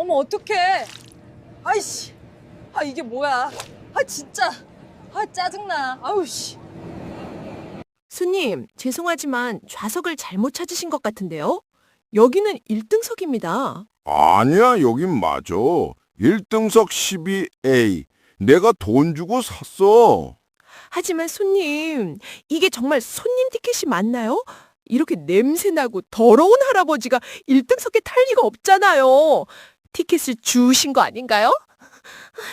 어머, 어떡해. 아이씨. 아, 이게 뭐야. 아, 진짜. 아, 짜증나. 아우, 씨. 스님, 죄송하지만 좌석을 잘못 찾으신 것 같은데요? 여기는 1등석입니다. 아니야, 여긴 맞아. 1등석 12A. 내가 돈 주고 샀어. 하지만 손님, 이게 정말 손님 티켓이 맞나요? 이렇게 냄새나고 더러운 할아버지가 1등석에 탈 리가 없잖아요. 티켓을 주우신 거 아닌가요?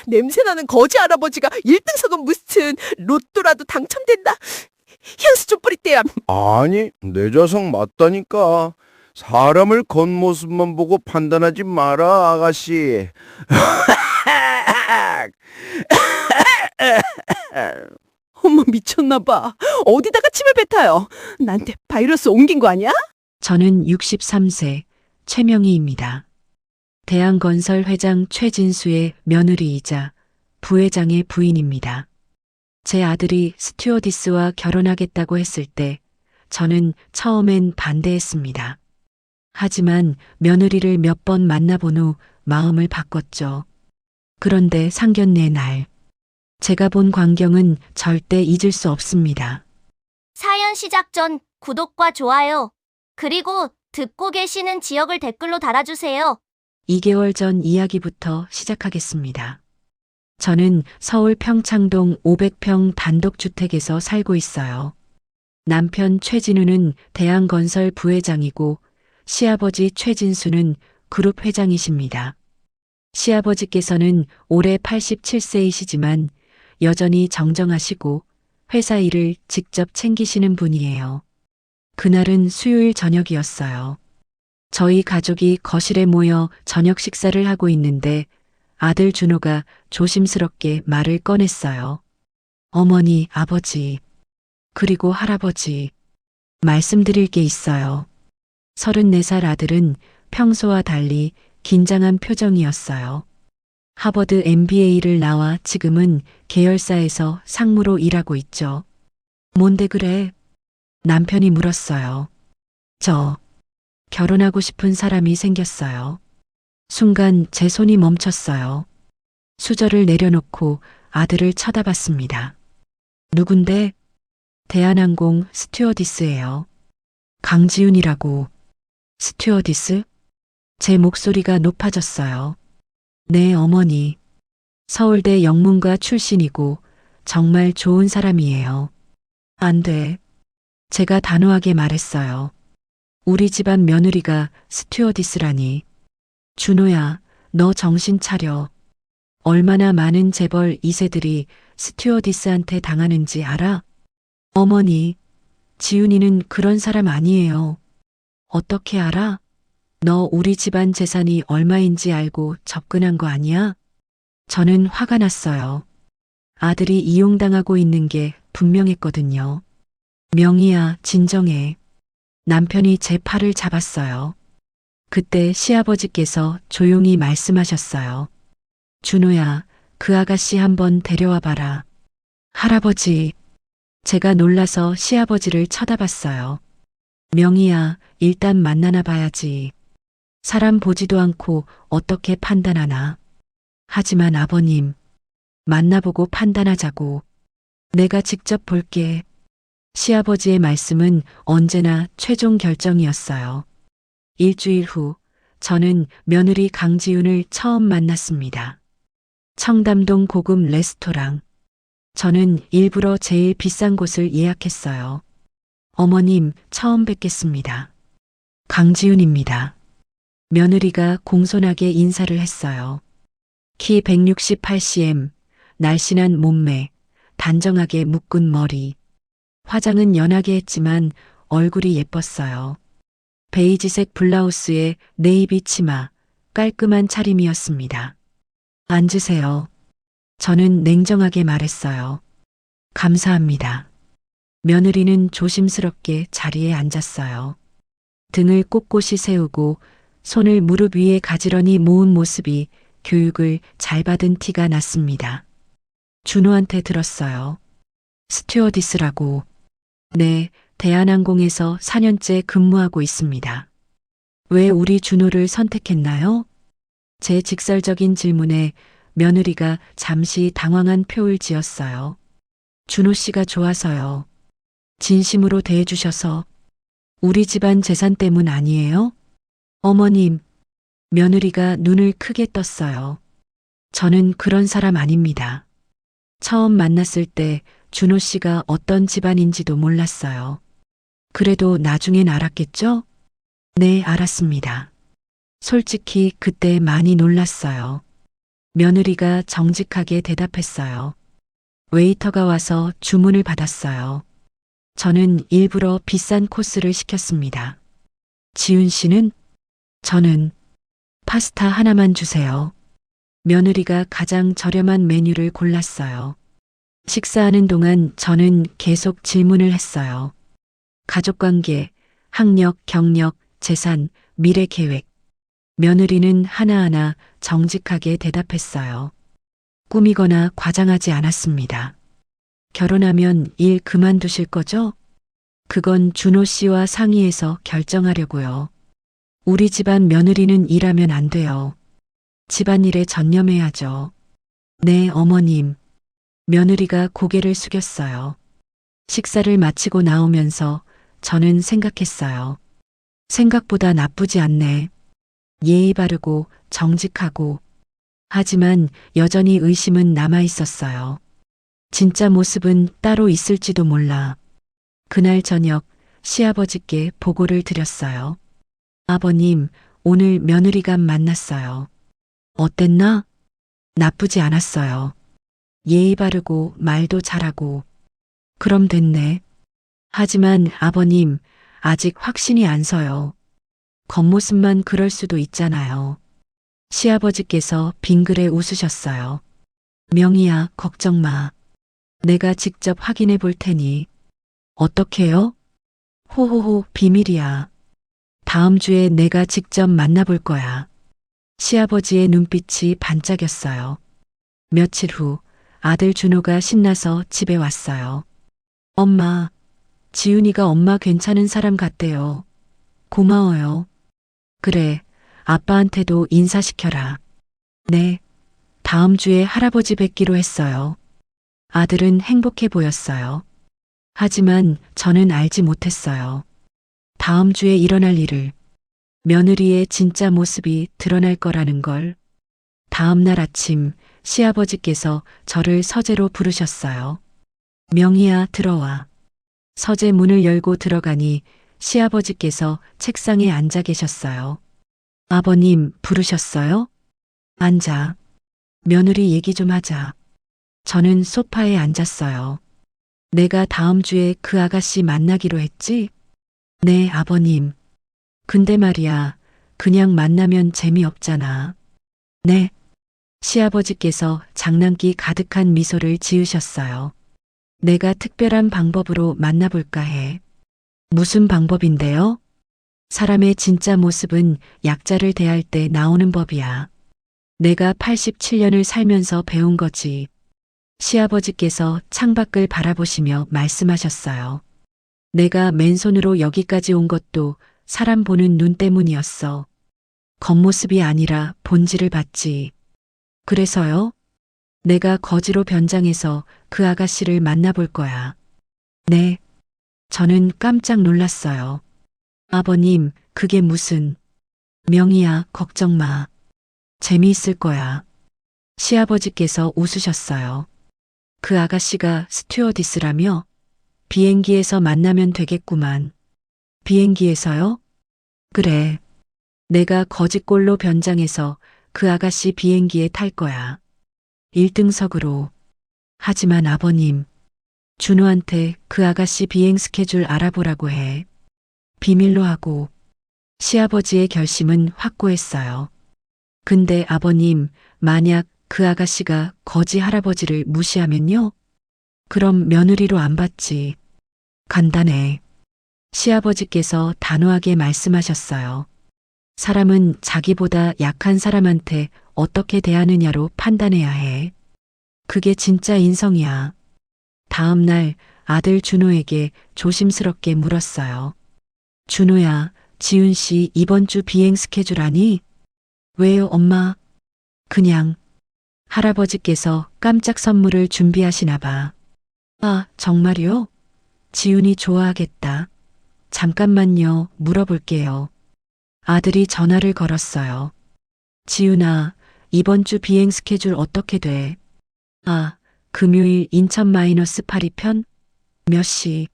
냄새나는 거지 할아버지가 1등석은 무슨 로또라도 당첨된다. 향수 좀 뿌릴게요. 아니, 내 좌석 맞다니까. 사람을 겉모습만 보고 판단하지 마라, 아가씨. 어머 미쳤나 봐. 어디다가 침을 뱉어요. 나한테 바이러스 옮긴 거 아니야? 저는 63세 최명희입니다. 대한건설 회장 최진수의 며느리이자 부회장의 부인입니다. 제 아들이 스튜어디스와 결혼하겠다고 했을 때 저는 처음엔 반대했습니다. 하지만 며느리를 몇 번 만나본 후 마음을 바꿨죠. 그런데 상견례 날 제가 본 광경은 절대 잊을 수 없습니다. 사연 시작 전 구독과 좋아요, 그리고 듣고 계시는 지역을 댓글로 달아주세요. 2개월 전 이야기부터 시작하겠습니다. 저는 서울 평창동 500평 단독주택에서 살고 있어요. 남편 최진우는 대한건설 부회장이고 시아버지 최진수는 그룹 회장이십니다. 시아버지께서는 올해 87세이시지만 여전히 정정하시고 회사 일을 직접 챙기시는 분이에요. 그날은 수요일 저녁이었어요. 저희 가족이 거실에 모여 저녁 식사를 하고 있는데 아들 준호가 조심스럽게 말을 꺼냈어요. 어머니, 아버지, 그리고 할아버지, 말씀드릴 게 있어요. 34살 아들은 평소와 달리 긴장한 표정이었어요. 하버드 MBA를 나와 지금은 계열사에서 상무로 일하고 있죠. 뭔데 그래? 남편이 물었어요. 저 결혼하고 싶은 사람이 생겼어요. 순간 제 손이 멈췄어요. 수저를 내려놓고 아들을 쳐다봤습니다. 누군데? 대한항공 스튜어디스예요. 강지윤이라고. 스튜어디스? 제 목소리가 높아졌어요. 네, 어머니. 서울대 영문과 출신이고 정말 좋은 사람이에요. 안 돼. 제가 단호하게 말했어요. 우리 집안 며느리가 스튜어디스라니. 준호야, 너 정신 차려. 얼마나 많은 재벌 2세들이 스튜어디스한테 당하는지 알아? 어머니, 지훈이는 그런 사람 아니에요. 어떻게 알아? 너 우리 집안 재산이 얼마인지 알고 접근한 거 아니야? 저는 화가 났어요. 아들이 이용당하고 있는 게 분명했거든요. 명희야, 진정해. 남편이 제 팔을 잡았어요. 그때 시아버지께서 조용히 말씀하셨어요. 준호야, 그 아가씨 한번 데려와 봐라. 할아버지, 제가 놀라서 시아버지를 쳐다봤어요. 명희야, 일단 만나나 봐야지. 사람 보지도 않고 어떻게 판단하나. 하지만 아버님, 만나보고 판단하자고. 내가 직접 볼게. 시아버지의 말씀은 언제나 최종 결정이었어요. 일주일 후, 저는 며느리 강지윤을 처음 만났습니다. 청담동 고급 레스토랑. 저는 일부러 제일 비싼 곳을 예약했어요. 어머님, 처음 뵙겠습니다. 강지윤입니다. 며느리가 공손하게 인사를 했어요. 키 168cm, 날씬한 몸매, 단정하게 묶은 머리. 화장은 연하게 했지만 얼굴이 예뻤어요. 베이지색 블라우스에 네이비 치마, 깔끔한 차림이었습니다. 앉으세요. 저는 냉정하게 말했어요. 감사합니다. 며느리는 조심스럽게 자리에 앉았어요. 등을 꼿꼿이 세우고 손을 무릎 위에 가지런히 모은 모습이 교육을 잘 받은 티가 났습니다. 준호한테 들었어요. 스튜어디스라고. 네, 대한항공에서 4년째 근무하고 있습니다. 왜 우리 준호를 선택했나요? 제 직설적인 질문에 며느리가 잠시 당황한 표를 지었어요. 준호 씨가 좋아서요. 진심으로 대해주셔서. 우리 집안 재산 때문 아니에요? 어머님, 며느리가 눈을 크게 떴어요. 저는 그런 사람 아닙니다. 처음 만났을 때 준호 씨가 어떤 집안인지도 몰랐어요. 그래도 나중엔 알았겠죠? 네, 알았습니다. 솔직히 그때 많이 놀랐어요. 며느리가 정직하게 대답했어요. 웨이터가 와서 주문을 받았어요. 저는 일부러 비싼 코스를 시켰습니다. 지훈 씨는? 저는 파스타 하나만 주세요. 며느리가 가장 저렴한 메뉴를 골랐어요. 식사하는 동안 저는 계속 질문을 했어요. 가족관계, 학력, 경력, 재산, 미래 계획. 며느리는 하나하나 정직하게 대답했어요. 꾸미거나 과장하지 않았습니다. 결혼하면 일 그만두실 거죠? 그건 준호 씨와 상의해서 결정하려고요. 우리 집안 며느리는 일하면 안 돼요. 집안일에 전념해야죠. 네, 어머님. 며느리가 고개를 숙였어요. 식사를 마치고 나오면서 저는 생각했어요. 생각보다 나쁘지 않네. 예의 바르고 정직하고. 하지만 여전히 의심은 남아 있었어요. 진짜 모습은 따로 있을지도 몰라. 그날 저녁 시아버지께 보고를 드렸어요. 아버님, 오늘 며느리감 만났어요. 어땠나? 나쁘지 않았어요. 예의 바르고 말도 잘하고. 그럼 됐네. 하지만 아버님, 아직 확신이 안 서요. 겉모습만 그럴 수도 있잖아요. 시아버지께서 빙그레 웃으셨어요. 명희야, 걱정 마. 내가 직접 확인해 볼 테니. 어떻게요? 호호호, 비밀이야. 다음 주에 내가 직접 만나볼 거야. 시아버지의 눈빛이 반짝였어요. 며칠 후 아들 준호가 신나서 집에 왔어요. 엄마, 지훈이가 엄마 괜찮은 사람 같대요. 고마워요. 그래, 아빠한테도 인사시켜라. 네, 다음 주에 할아버지 뵙기로 했어요. 아들은 행복해 보였어요. 하지만 저는 알지 못했어요. 다음 주에 일어날 일을. 며느리의 진짜 모습이 드러날 거라는 걸. 다음 날 아침 시아버지께서 저를 서재로 부르셨어요. 명희야, 들어와. 서재 문을 열고 들어가니 시아버지께서 책상에 앉아 계셨어요. 아버님, 부르셨어요? 앉아. 며느리 얘기 좀 하자. 저는 소파에 앉았어요. 내가 다음 주에 그 아가씨 만나기로 했지? 네, 아버님. 근데 말이야, 그냥 만나면 재미없잖아. 네. 시아버지께서 장난기 가득한 미소를 지으셨어요. 내가 특별한 방법으로 만나볼까 해. 무슨 방법인데요? 사람의 진짜 모습은 약자를 대할 때 나오는 법이야. 내가 87년을 살면서 배운 거지. 시아버지께서 창밖을 바라보시며 말씀하셨어요. 내가 맨손으로 여기까지 온 것도 사람 보는 눈 때문이었어. 겉모습이 아니라 본질을 봤지. 그래서요? 내가 거지로 변장해서 그 아가씨를 만나볼 거야. 네. 저는 깜짝 놀랐어요. 아버님, 그게 무슨. 명희야, 걱정 마. 재미있을 거야. 시아버지께서 웃으셨어요. 그 아가씨가 스튜어디스라며? 비행기에서 만나면 되겠구만. 비행기에서요? 그래. 내가 거지꼴로 변장해서 그 아가씨 비행기에 탈 거야. 1등석으로. 하지만 아버님, 준호한테 그 아가씨 비행 스케줄 알아보라고 해. 비밀로 하고. 시아버지의 결심은 확고했어요. 근데 아버님, 만약 그 아가씨가 거지 할아버지를 무시하면요? 그럼 며느리로 안 받지. 간단해. 시아버지께서 단호하게 말씀하셨어요. 사람은 자기보다 약한 사람한테 어떻게 대하느냐로 판단해야 해. 그게 진짜 인성이야. 다음 날 아들 준호에게 조심스럽게 물었어요. 준호야, 지훈 씨 이번 주 비행 스케줄 아니? 왜요, 엄마? 그냥 할아버지께서 깜짝 선물을 준비하시나 봐. 아, 정말요? 지훈이 좋아하겠다. 잠깐만요, 물어볼게요. 아들이 전화를 걸었어요. 지훈아, 이번 주 비행 스케줄 어떻게 돼? 아, 금요일 인천 -8이 편? 몇 시?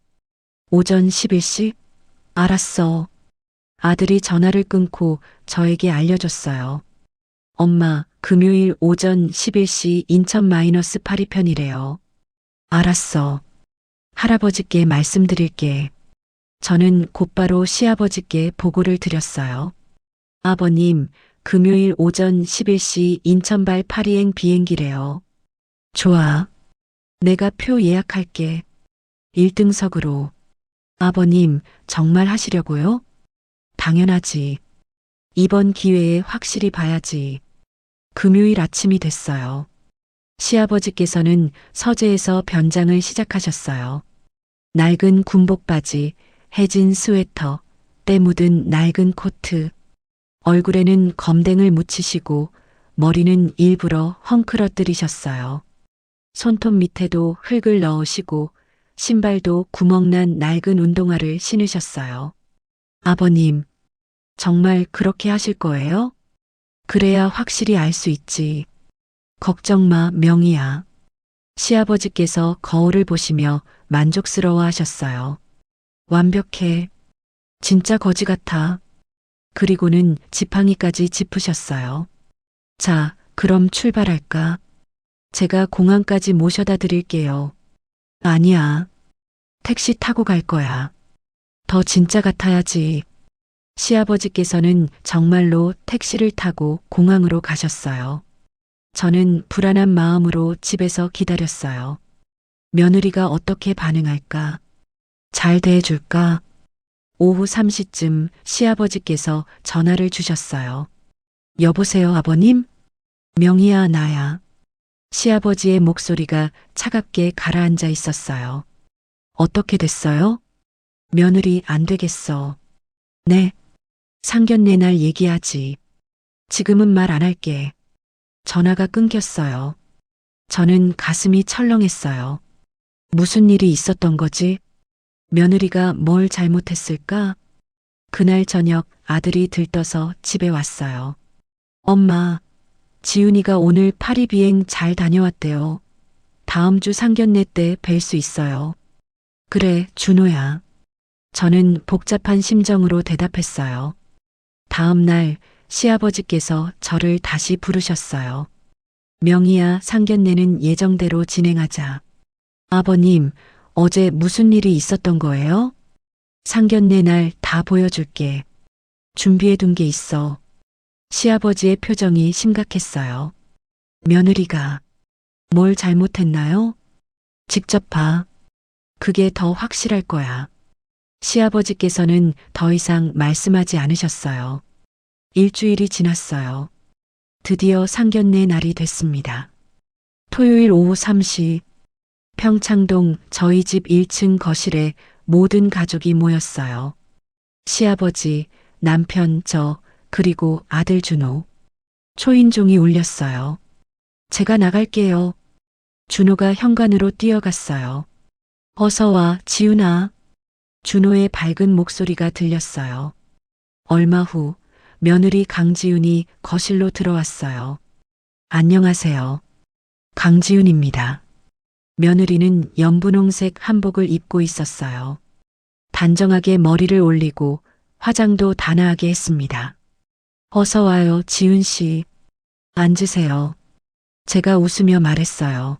오전 11시? 알았어. 아들이 전화를 끊고 저에게 알려줬어요. 엄마, 금요일 오전 11시 인천 -8이 편이래요. 알았어. 할아버지께 말씀드릴게. 저는 곧바로 시아버지께 보고를 드렸어요. 아버님, 금요일 오전 11시 인천발 파리행 비행기래요. 좋아. 내가 표 예약할게. 1등석으로. 아버님, 정말 하시려고요? 당연하지. 이번 기회에 확실히 봐야지. 금요일 아침이 됐어요. 시아버지께서는 서재에서 변장을 시작하셨어요. 낡은 군복 바지, 해진 스웨터, 때 묻은 낡은 코트. 얼굴에는 검댕을 묻히시고 머리는 일부러 헝클어뜨리셨어요. 손톱 밑에도 흙을 넣으시고 신발도 구멍난 낡은 운동화를 신으셨어요. 아버님, 정말 그렇게 하실 거예요? 그래야 확실히 알 수 있지. 걱정 마, 명희야. 시아버지께서 거울을 보시며 만족스러워 하셨어요. 완벽해. 진짜 거지 같아. 그리고는 지팡이까지 짚으셨어요. 자, 그럼 출발할까? 제가 공항까지 모셔다 드릴게요. 아니야. 택시 타고 갈 거야. 더 진짜 같아야지. 시아버지께서는 정말로 택시를 타고 공항으로 가셨어요. 저는 불안한 마음으로 집에서 기다렸어요. 며느리가 어떻게 반응할까? 잘 대해줄까? 오후 3시쯤 시아버지께서 전화를 주셨어요. 여보세요, 아버님? 명희야, 나야. 시아버지의 목소리가 차갑게 가라앉아 있었어요. 어떻게 됐어요? 며느리 안 되겠어. 네. 상견례 날 얘기하지. 지금은 말 안 할게. 전화가 끊겼어요. 저는 가슴이 철렁했어요. 무슨 일이 있었던 거지? 며느리가 뭘 잘못했을까? 그날 저녁 아들이 들떠서 집에 왔어요. 엄마, 지훈이가 오늘 파리 비행 잘 다녀왔대요. 다음 주 상견례 때 뵐 수 있어요. 그래, 준호야. 저는 복잡한 심정으로 대답했어요. 다음 날 시아버지께서 저를 다시 부르셨어요. 명희야, 상견례는 예정대로 진행하자. 아버님, 어제 무슨 일이 있었던 거예요? 상견례 날 다 보여줄게. 준비해둔 게 있어. 시아버지의 표정이 심각했어요. 며느리가 뭘 잘못했나요? 직접 봐. 그게 더 확실할 거야. 시아버지께서는 더 이상 말씀하지 않으셨어요. 일주일이 지났어요. 드디어 상견례 날이 됐습니다. 토요일 오후 3시, 평창동 저희 집 1층 거실에 모든 가족이 모였어요. 시아버지, 남편, 저, 그리고 아들 준호. 초인종이 울렸어요. 제가 나갈게요. 준호가 현관으로 뛰어갔어요. 어서 와, 지훈아. 준호의 밝은 목소리가 들렸어요. 얼마 후 며느리 강지훈이 거실로 들어왔어요. 안녕하세요. 강지훈입니다. 며느리는 연분홍색 한복을 입고 있었어요. 단정하게 머리를 올리고 화장도 단아하게 했습니다. 어서 와요, 지훈 씨. 앉으세요. 제가 웃으며 말했어요.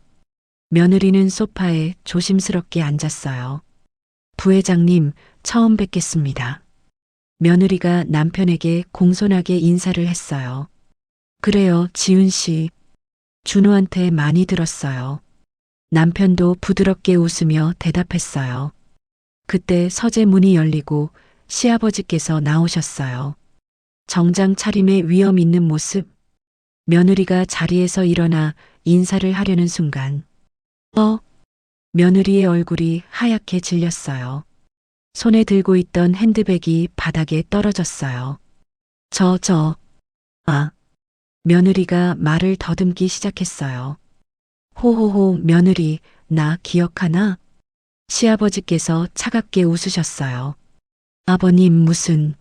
며느리는 소파에 조심스럽게 앉았어요. 부회장님, 처음 뵙겠습니다. 며느리가 남편에게 공손하게 인사를 했어요. 그래요, 지훈 씨. 준호한테 많이 들었어요. 남편도 부드럽게 웃으며 대답했어요. 그때 서재 문이 열리고 시아버지께서 나오셨어요. 정장 차림의 위험 있는 모습. 며느리가 자리에서 일어나 인사를 하려는 순간. 며느리의 얼굴이 하얗게 질렸어요. 손에 들고 있던 핸드백이 바닥에 떨어졌어요. 며느리가 말을 더듬기 시작했어요. 호호호, 며느리, 나 기억하나? 시아버지께서 차갑게 웃으셨어요. 아버님, 무슨?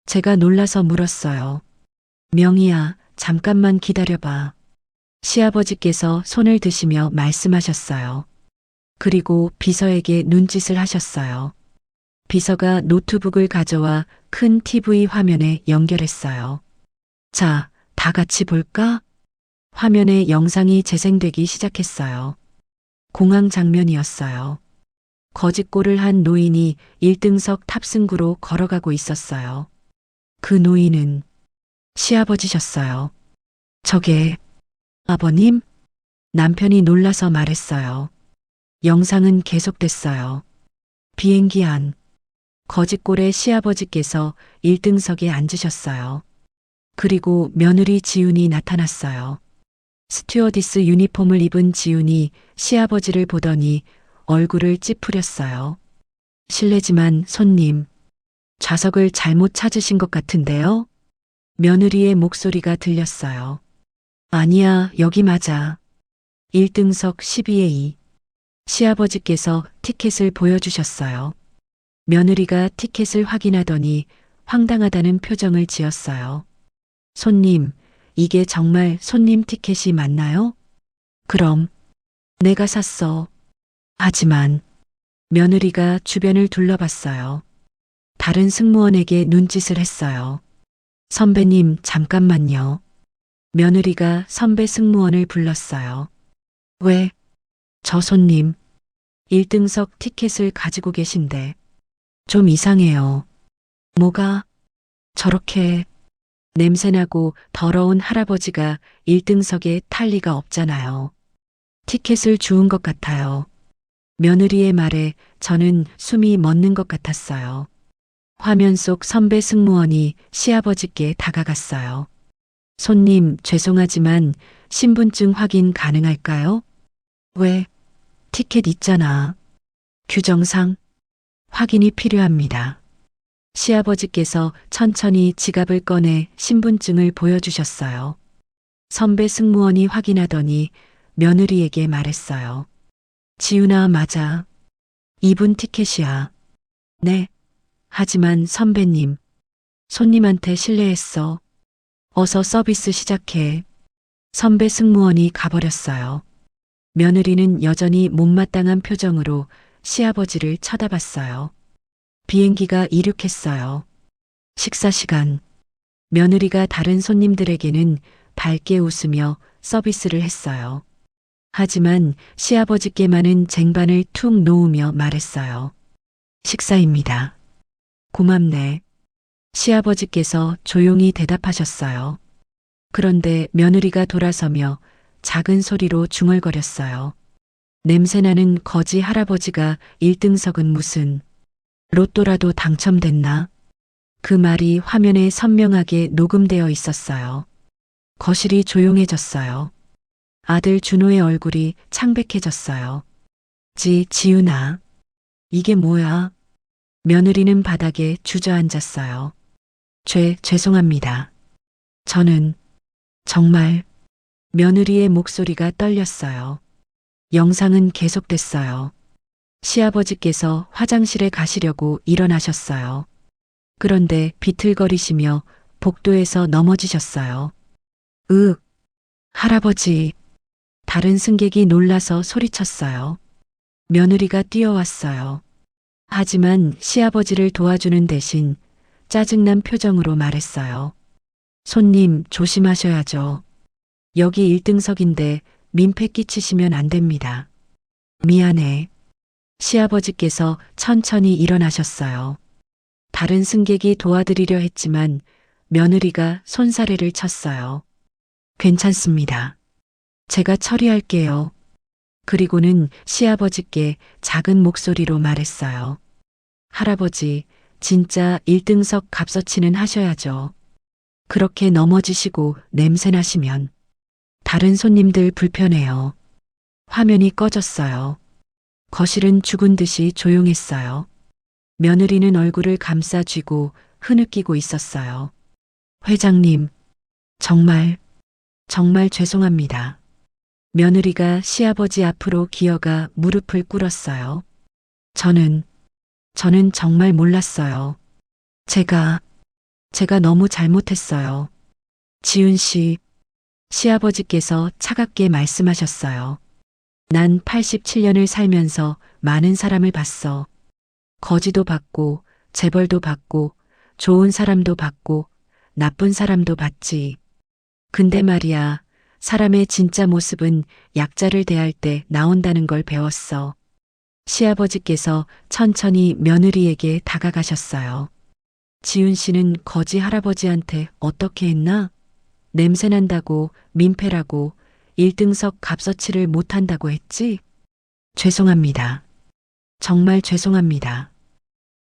제가 놀라서 물었어요. 명희야, 잠깐만 기다려봐. 시아버지께서 손을 드시며 말씀하셨어요. 그리고 비서에게 눈짓을 하셨어요. 비서가 노트북을 가져와 큰 TV 화면에 연결했어요. 자, 다 같이 볼까? 화면에 영상이 재생되기 시작했어요. 공항 장면이었어요. 거짓골을 한 노인이 1등석 탑승구로 걸어가고 있었어요. 그 노인은 시아버지셨어요. 저게 아버님? 남편이 놀라서 말했어요. 영상은 계속됐어요. 비행기 안. 거짓골의 시아버지께서 1등석에 앉으셨어요. 그리고 며느리 지훈이 나타났어요. 스튜어디스 유니폼을 입은 지훈이 시아버지를 보더니 얼굴을 찌푸렸어요. 실례지만 손님, 좌석을 잘못 찾으신 것 같은데요? 며느리의 목소리가 들렸어요. 아니야, 여기 맞아. 1등석 12A. 시아버지께서 티켓을 보여주셨어요. 며느리가 티켓을 확인하더니 황당하다는 표정을 지었어요. 손님, 이게 정말 손님 티켓이 맞나요? 그럼 내가 샀어. 하지만 며느리가 주변을 둘러봤어요. 다른 승무원에게 눈짓을 했어요. 선배님, 잠깐만요. 며느리가 선배 승무원을 불렀어요. 왜? 저 손님 1등석 티켓을 가지고 계신데 좀 이상해요. 뭐가? 저렇게 냄새나고 더러운 할아버지가 1등석에 탈 리가 없잖아요. 티켓을 주운 것 같아요. 며느리의 말에 저는 숨이 멎는 것 같았어요. 화면 속 선배 승무원이 시아버지께 다가갔어요. 손님, 죄송하지만 신분증 확인 가능할까요? 왜? 티켓 있잖아. 규정상 확인이 필요합니다. 시아버지께서 천천히 지갑을 꺼내 신분증을 보여주셨어요. 선배 승무원이 확인하더니 며느리에게 말했어요. 지훈아, 맞아. 이분 티켓이야. 네. 하지만 선배님, 손님한테 실례했어. 어서 서비스 시작해. 선배 승무원이 가버렸어요. 며느리는 여전히 못마땅한 표정으로 시아버지를 쳐다봤어요. 비행기가 이륙했어요. 식사 시간. 며느리가 다른 손님들에게는 밝게 웃으며 서비스를 했어요. 하지만 시아버지께만은 쟁반을 툭 놓으며 말했어요. 식사입니다. 고맙네. 시아버지께서 조용히 대답하셨어요. 그런데 며느리가 돌아서며 작은 소리로 중얼거렸어요. 냄새나는 거지 할아버지가 1등석은 무슨 로또라도 당첨됐나? 그 말이 화면에 선명하게 녹음되어 있었어요. 거실이 조용해졌어요. 아들 준호의 얼굴이 창백해졌어요. 지훈아. 이게 뭐야? 며느리는 바닥에 주저앉았어요. 죄송합니다. 저는 정말 며느리의 목소리가 떨렸어요. 영상은 계속됐어요. 시아버지께서 화장실에 가시려고 일어나셨어요. 그런데 비틀거리시며 복도에서 넘어지셨어요. 할아버지. 다른 승객이 놀라서 소리쳤어요. 며느리가 뛰어왔어요. 하지만 시아버지를 도와주는 대신 짜증난 표정으로 말했어요. 손님, 조심하셔야죠. 여기 1등석인데 민폐 끼치시면 안 됩니다. 미안해. 시아버지께서 천천히 일어나셨어요. 다른 승객이 도와드리려 했지만 며느리가 손사래를 쳤어요. 괜찮습니다. 제가 처리할게요. 그리고는 시아버지께 작은 목소리로 말했어요. 할아버지, 진짜 1등석 값어치는 하셔야죠. 그렇게 넘어지시고 냄새나시면 다른 손님들 불편해요. 화면이 꺼졌어요. 거실은 죽은 듯이 조용했어요. 며느리는 얼굴을 감싸 쥐고 흐느끼고 있었어요. 회장님, 정말 정말 죄송합니다. 며느리가 시아버지 앞으로 기어가 무릎을 꿇었어요. 저는 정말 몰랐어요. 제가 너무 잘못했어요. 지훈 씨, 시아버지께서 차갑게 말씀하셨어요. 난 87년을 살면서 많은 사람을 봤어. 거지도 봤고, 재벌도 봤고, 좋은 사람도 봤고, 나쁜 사람도 봤지. 근데 말이야, 사람의 진짜 모습은 약자를 대할 때 나온다는 걸 배웠어. 시아버지께서 천천히 며느리에게 다가가셨어요. 지훈 씨는 거지 할아버지한테 어떻게 했나? 냄새난다고, 민폐라고, 1등석 값어치를 못한다고 했지? 죄송합니다. 정말 죄송합니다.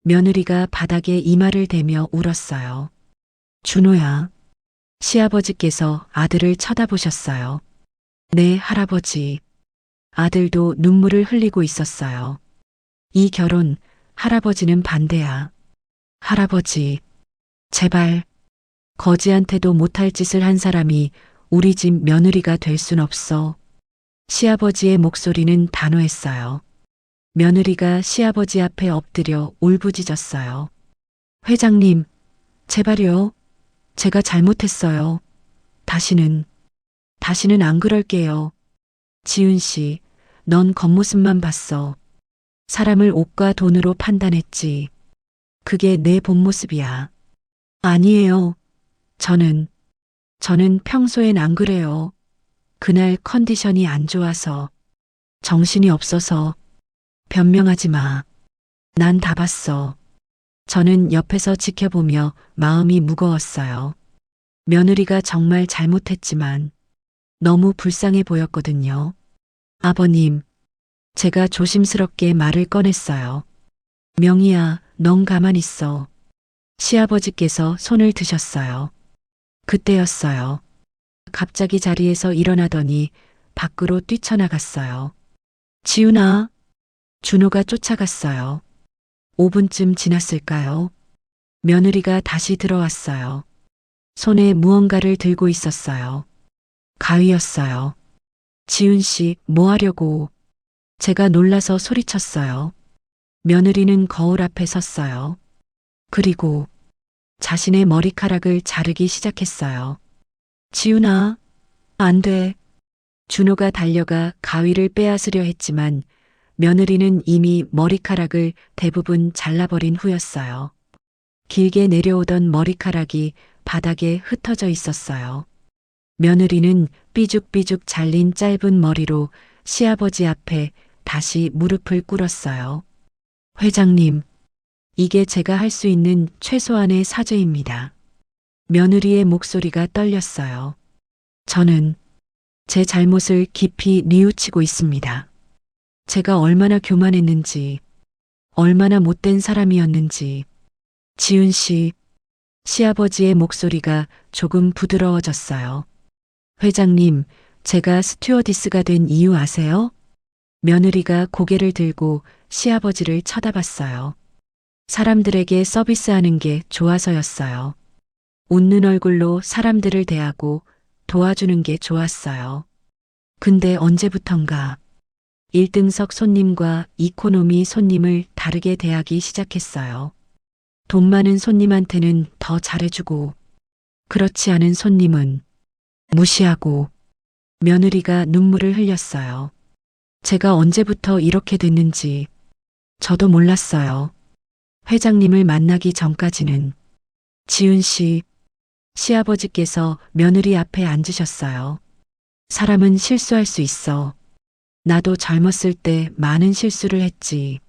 며느리가 바닥에 이마를 대며 울었어요. 준호야. 시아버지께서 아들을 쳐다보셨어요. 네, 할아버지. 아들도 눈물을 흘리고 있었어요. 이 결혼, 할아버지는 반대야. 할아버지, 제발, 거지한테도 못할 짓을 한 사람이 우리 집 며느리가 될 순 없어. 시아버지의 목소리는 단호했어요. 며느리가 시아버지 앞에 엎드려 울부짖었어요. 회장님, 제발요. 제가 잘못했어요. 다시는 안 그럴게요. 지훈 씨, 넌 겉모습만 봤어. 사람을 옷과 돈으로 판단했지. 그게 내 본 모습이야. 아니에요. 저는 평소엔 안 그래요. 그날 컨디션이 안 좋아서, 정신이 없어서. 변명하지 마. 난 다 봤어. 저는 옆에서 지켜보며 마음이 무거웠어요. 며느리가 정말 잘못했지만 너무 불쌍해 보였거든요. 아버님, 제가 조심스럽게 말을 꺼냈어요. 명희야, 넌 가만 있어. 시아버지께서 손을 드셨어요. 그때였어요. 갑자기 자리에서 일어나더니 밖으로 뛰쳐나갔어요. 지훈아, 준호가 쫓아갔어요. 5분쯤 지났을까요? 며느리가 다시 들어왔어요. 손에 무언가를 들고 있었어요. 가위였어요. 지훈 씨, 뭐 하려고? 제가 놀라서 소리쳤어요. 며느리는 거울 앞에 섰어요. 그리고 자신의 머리카락을 자르기 시작했어요. 지훈아, 안 돼. 준호가 달려가 가위를 빼앗으려 했지만 며느리는 이미 머리카락을 대부분 잘라버린 후였어요. 길게 내려오던 머리카락이 바닥에 흩어져 있었어요. 며느리는 삐죽삐죽 잘린 짧은 머리로 시아버지 앞에 다시 무릎을 꿇었어요. 회장님, 이게 제가 할 수 있는 최소한의 사죄입니다. 며느리의 목소리가 떨렸어요. 저는 제 잘못을 깊이 뉘우치고 있습니다. 제가 얼마나 교만했는지, 얼마나 못된 사람이었는지. 지훈 씨, 시아버지의 목소리가 조금 부드러워졌어요. 회장님, 제가 스튜어디스가 된 이유 아세요? 며느리가 고개를 들고 시아버지를 쳐다봤어요. 사람들에게 서비스하는 게 좋아서였어요. 웃는 얼굴로 사람들을 대하고 도와주는 게 좋았어요. 근데 언제부턴가 1등석 손님과 이코노미 손님을 다르게 대하기 시작했어요. 돈 많은 손님한테는 더 잘해주고, 그렇지 않은 손님은 무시하고. 며느리가 눈물을 흘렸어요. 제가 언제부터 이렇게 됐는지 저도 몰랐어요. 회장님을 만나기 전까지는. 지훈 씨, 시아버지께서 며느리 앞에 앉으셨어요. 사람은 실수할 수 있어. 나도 젊었을 때 많은 실수를 했지.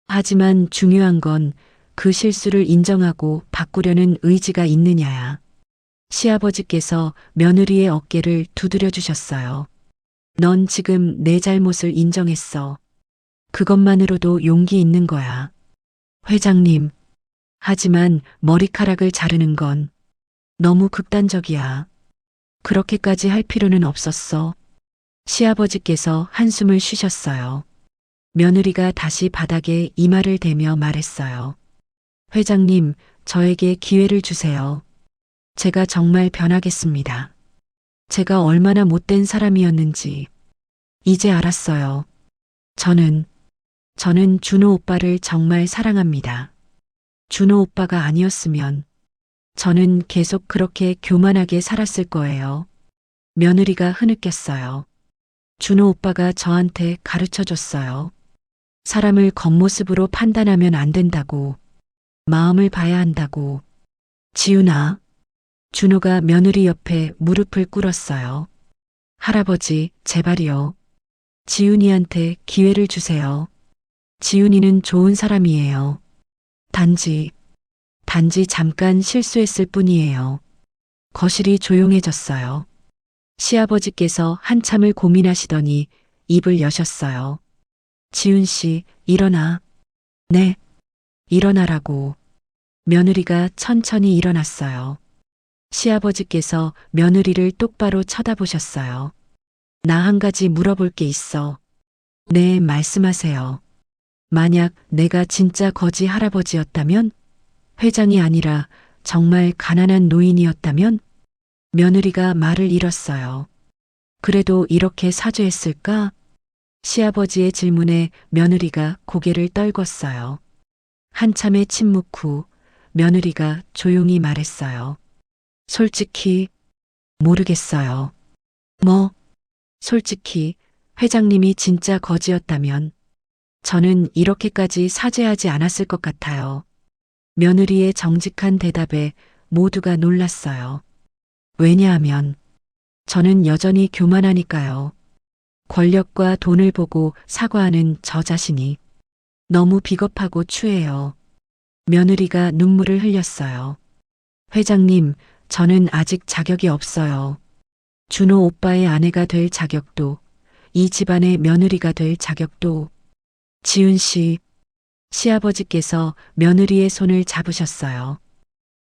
하지만 중요한 건 그 실수를 인정하고 바꾸려는 의지가 있느냐야. 시아버지께서 며느리의 어깨를 두드려 주셨어요. 넌 지금 내 잘못을 인정했어. 그것만으로도 용기 있는 거야. 회장님, 하지만 머리카락을 자르는 건 너무 극단적이야. 그렇게까지 할 필요는 없었어. 시아버지께서 한숨을 쉬셨어요. 며느리가 다시 바닥에 이마를 대며 말했어요. 회장님, 저에게 기회를 주세요. 제가 정말 변하겠습니다. 제가 얼마나 못된 사람이었는지 이제 알았어요. 저는 준호 오빠를 정말 사랑합니다. 준호 오빠가 아니었으면 저는 계속 그렇게 교만하게 살았을 거예요. 며느리가 흐느꼈어요. 준호 오빠가 저한테 가르쳐 줬어요. 사람을 겉모습으로 판단하면 안 된다고, 마음을 봐야 한다고. 지훈아, 준호가 며느리 옆에 무릎을 꿇었어요. 할아버지, 제발이요. 지훈이한테 기회를 주세요. 지훈이는 좋은 사람이에요. 단지 잠깐 실수했을 뿐이에요. 거실이 조용해졌어요. 시아버지께서 한참을 고민하시더니 입을 여셨어요. 지훈 씨, 일어나. 네, 일어나라고. 며느리가 천천히 일어났어요. 시아버지께서 며느리를 똑바로 쳐다보셨어요. 나 한 가지 물어볼 게 있어. 네, 말씀하세요. 만약 내가 진짜 거지 할아버지였다면? 회장이 아니라 정말 가난한 노인이었다면? 며느리가 말을 잃었어요. 그래도 이렇게 사죄했을까? 시아버지의 질문에 며느리가 고개를 떨궜어요. 한참의 침묵 후 며느리가 조용히 말했어요. 솔직히 모르겠어요. 뭐? 솔직히 회장님이 진짜 거지였다면 저는 이렇게까지 사죄하지 않았을 것 같아요. 며느리의 정직한 대답에 모두가 놀랐어요. 왜냐하면 저는 여전히 교만하니까요. 권력과 돈을 보고 사과하는 저 자신이 너무 비겁하고 추해요. 며느리가 눈물을 흘렸어요. 회장님, 저는 아직 자격이 없어요. 준호 오빠의 아내가 될 자격도, 이 집안의 며느리가 될 자격도. 지훈 씨, 시아버지께서 며느리의 손을 잡으셨어요.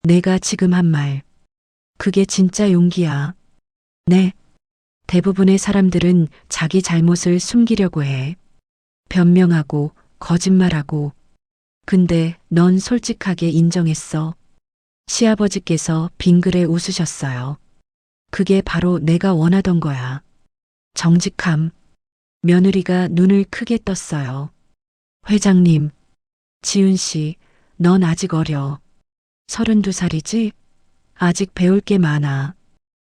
내가 지금 한 말, 그게 진짜 용기야. 네. 대부분의 사람들은 자기 잘못을 숨기려고 해. 변명하고, 거짓말하고. 근데 넌 솔직하게 인정했어. 시아버지께서 빙그레 웃으셨어요. 그게 바로 내가 원하던 거야. 정직함. 며느리가 눈을 크게 떴어요. 회장님, 지훈 씨, 넌 아직 어려. 32살이지? 아직 배울 게 많아.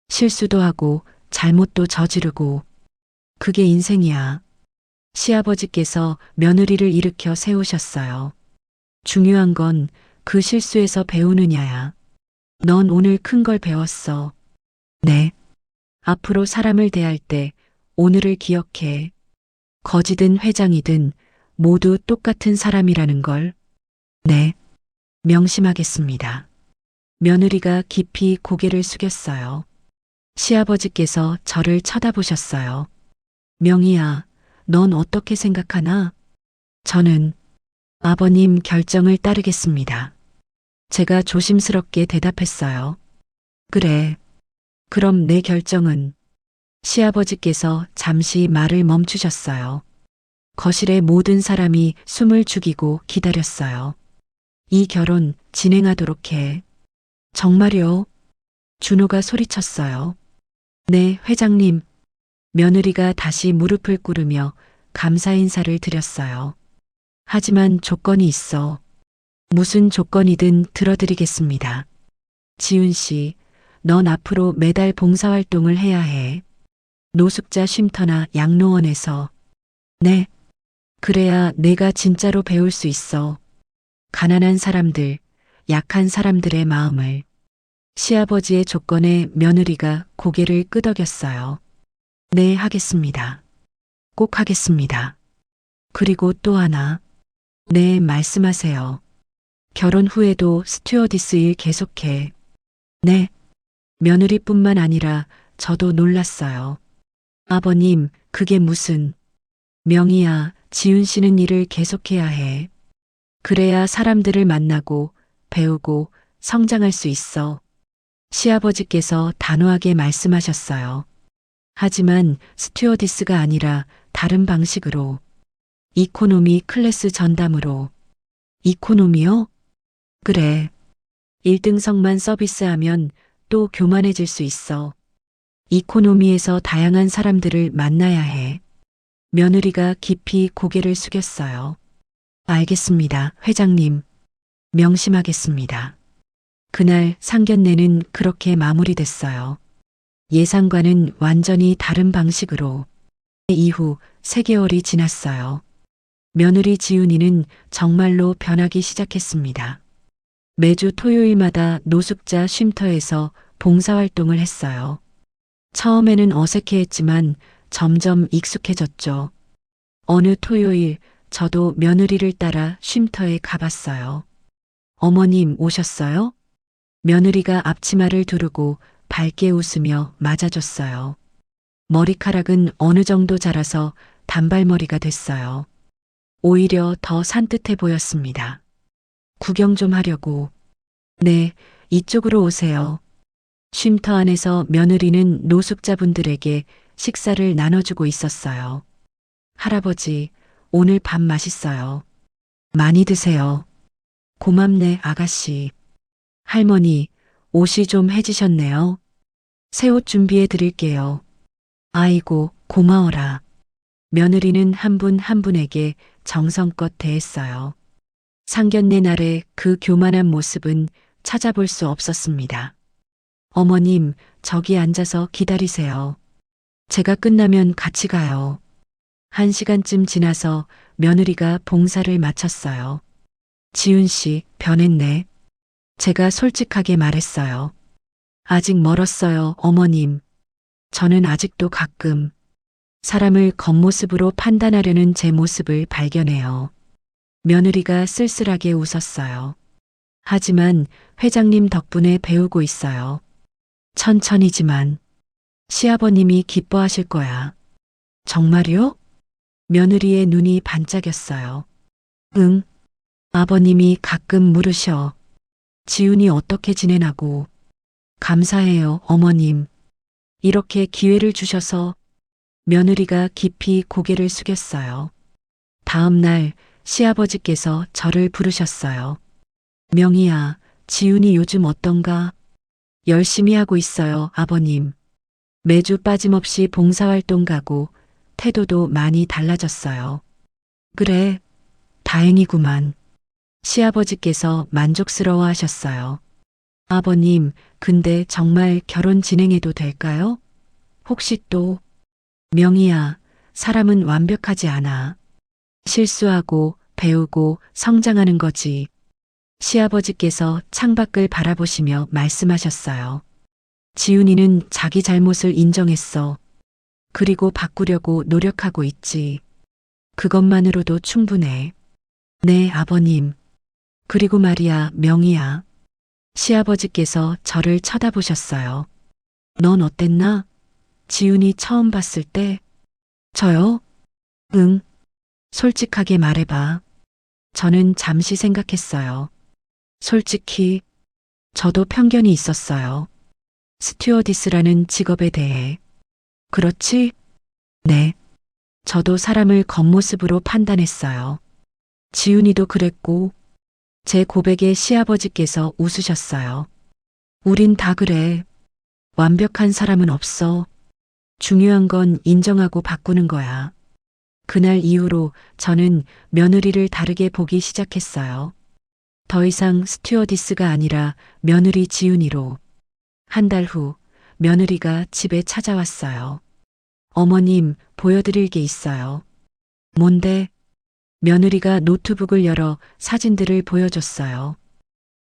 실수도 하고 잘못도 저지르고. 그게 인생이야. 시아버지께서 며느리를 일으켜 세우셨어요. 중요한 건 그 실수에서 배우느냐야. 넌 오늘 큰 걸 배웠어. 네. 앞으로 사람을 대할 때 오늘을 기억해. 거지든 회장이든 모두 똑같은 사람이라는 걸. 네. 명심하겠습니다. 며느리가 깊이 고개를 숙였어요. 시아버지께서 저를 쳐다보셨어요. 명희야, 넌 어떻게 생각하나? 저는 아버님 결정을 따르겠습니다. 제가 조심스럽게 대답했어요. 그래. 그럼 내 결정은? 시아버지께서 잠시 말을 멈추셨어요. 거실의 모든 사람이 숨을 죽이고 기다렸어요. 이 결혼 진행하도록 해. 정말요? 준호가 소리쳤어요. 네, 회장님. 며느리가 다시 무릎을 꿇으며 감사 인사를 드렸어요. 하지만 조건이 있어. 무슨 조건이든 들어드리겠습니다. 지훈 씨, 넌 앞으로 매달 봉사활동을 해야 해. 노숙자 쉼터나 양로원에서. 네. 그래야 내가 진짜로 배울 수 있어. 가난한 사람들, 약한 사람들의 마음을. 시아버지의 조건에 며느리가 고개를 끄덕였어요. 네, 하겠습니다. 꼭 하겠습니다. 그리고 또 하나. 네, 말씀하세요. 결혼 후에도 스튜어디스 일 계속해. 네. 며느리뿐만 아니라 저도 놀랐어요. 아버님, 그게 무슨. 명희야, 지훈 씨는 일을 계속해야 해. 그래야 사람들을 만나고 배우고 성장할 수 있어. 시아버지께서 단호하게 말씀하셨어요. 하지만 스튜어디스가 아니라 다른 방식으로. 이코노미 클래스 전담으로. 이코노미요? 그래. 1등석만 서비스하면 또 교만해질 수 있어. 이코노미에서 다양한 사람들을 만나야 해. 며느리가 깊이 고개를 숙였어요. 알겠습니다, 회장님. 명심하겠습니다. 그날 상견례는 그렇게 마무리됐어요. 예상과는 완전히 다른 방식으로. 이후 3개월이 지났어요. 며느리 지훈이는 정말로 변하기 시작했습니다. 매주 토요일마다 노숙자 쉼터에서 봉사활동을 했어요. 처음에는 어색해했지만 점점 익숙해졌죠. 어느 토요일 저도 며느리를 따라 쉼터에 가봤어요. 어머님 오셨어요? 며느리가 앞치마를 두르고 밝게 웃으며 맞아줬어요. 머리카락은 어느 정도 자라서 단발머리가 됐어요. 오히려 더 산뜻해 보였습니다. 구경 좀 하려고. 네, 이쪽으로 오세요. 쉼터 안에서 며느리는 노숙자분들에게 식사를 나눠주고 있었어요. 할아버지, 오늘 밥 맛있어요. 많이 드세요. 고맙네, 아가씨. 할머니, 옷이 좀 해지셨네요. 새 옷 준비해 드릴게요. 아이고, 고마워라. 며느리는 한 분 한 분에게 정성껏 대했어요. 상견례 날의 그 교만한 모습은 찾아볼 수 없었습니다. 어머님, 저기 앉아서 기다리세요. 제가 끝나면 같이 가요. 1시간쯤 지나서 며느리가 봉사를 마쳤어요. 지훈 씨, 변했네. 제가 솔직하게 말했어요. 아직 멀었어요, 어머님. 저는 아직도 가끔 사람을 겉모습으로 판단하려는 제 모습을 발견해요. 며느리가 쓸쓸하게 웃었어요. 하지만 회장님 덕분에 배우고 있어요. 천천히지만 시아버님이 기뻐하실 거야. 정말요? 며느리의 눈이 반짝였어요. 응. 아버님이 가끔 물으셔. 지훈이 어떻게 지내나고. 감사해요, 어머님. 이렇게 기회를 주셔서. 며느리가 깊이 고개를 숙였어요. 다음 날 시아버지께서 저를 부르셨어요. 명희야, 지훈이 요즘 어떤가? 열심히 하고 있어요, 아버님. 매주 빠짐없이 봉사활동 가고 태도도 많이 달라졌어요. 그래, 다행이구만. 시아버지께서 만족스러워 하셨어요. 아버님, 근데 정말 결혼 진행해도 될까요? 혹시 또, 명희야, 사람은 완벽하지 않아. 실수하고 배우고 성장하는 거지. 시아버지께서 창밖을 바라보시며 말씀하셨어요. 지훈이는 자기 잘못을 인정했어. 그리고 바꾸려고 노력하고 있지. 그것만으로도 충분해. 네, 아버님. 그리고 말이야, 명희야. 시아버지께서 저를 쳐다보셨어요. 넌 어땠나? 지훈이 처음 봤을 때? 저요? 응. 솔직하게 말해봐. 저는 잠시 생각했어요. 솔직히, 저도 편견이 있었어요. 스튜어디스라는 직업에 대해. 그렇지? 네. 저도 사람을 겉모습으로 판단했어요. 지훈이도 그랬고, 제 고백에 시아버지께서 웃으셨어요. 우린 다 그래. 완벽한 사람은 없어. 중요한 건 인정하고 바꾸는 거야. 그날 이후로 저는 며느리를 다르게 보기 시작했어요. 더 이상 스튜어디스가 아니라 며느리 지훈이로. 한 달 후 며느리가 집에 찾아왔어요. 어머님, 보여드릴 게 있어요. 뭔데? 며느리가 노트북을 열어 사진들을 보여줬어요.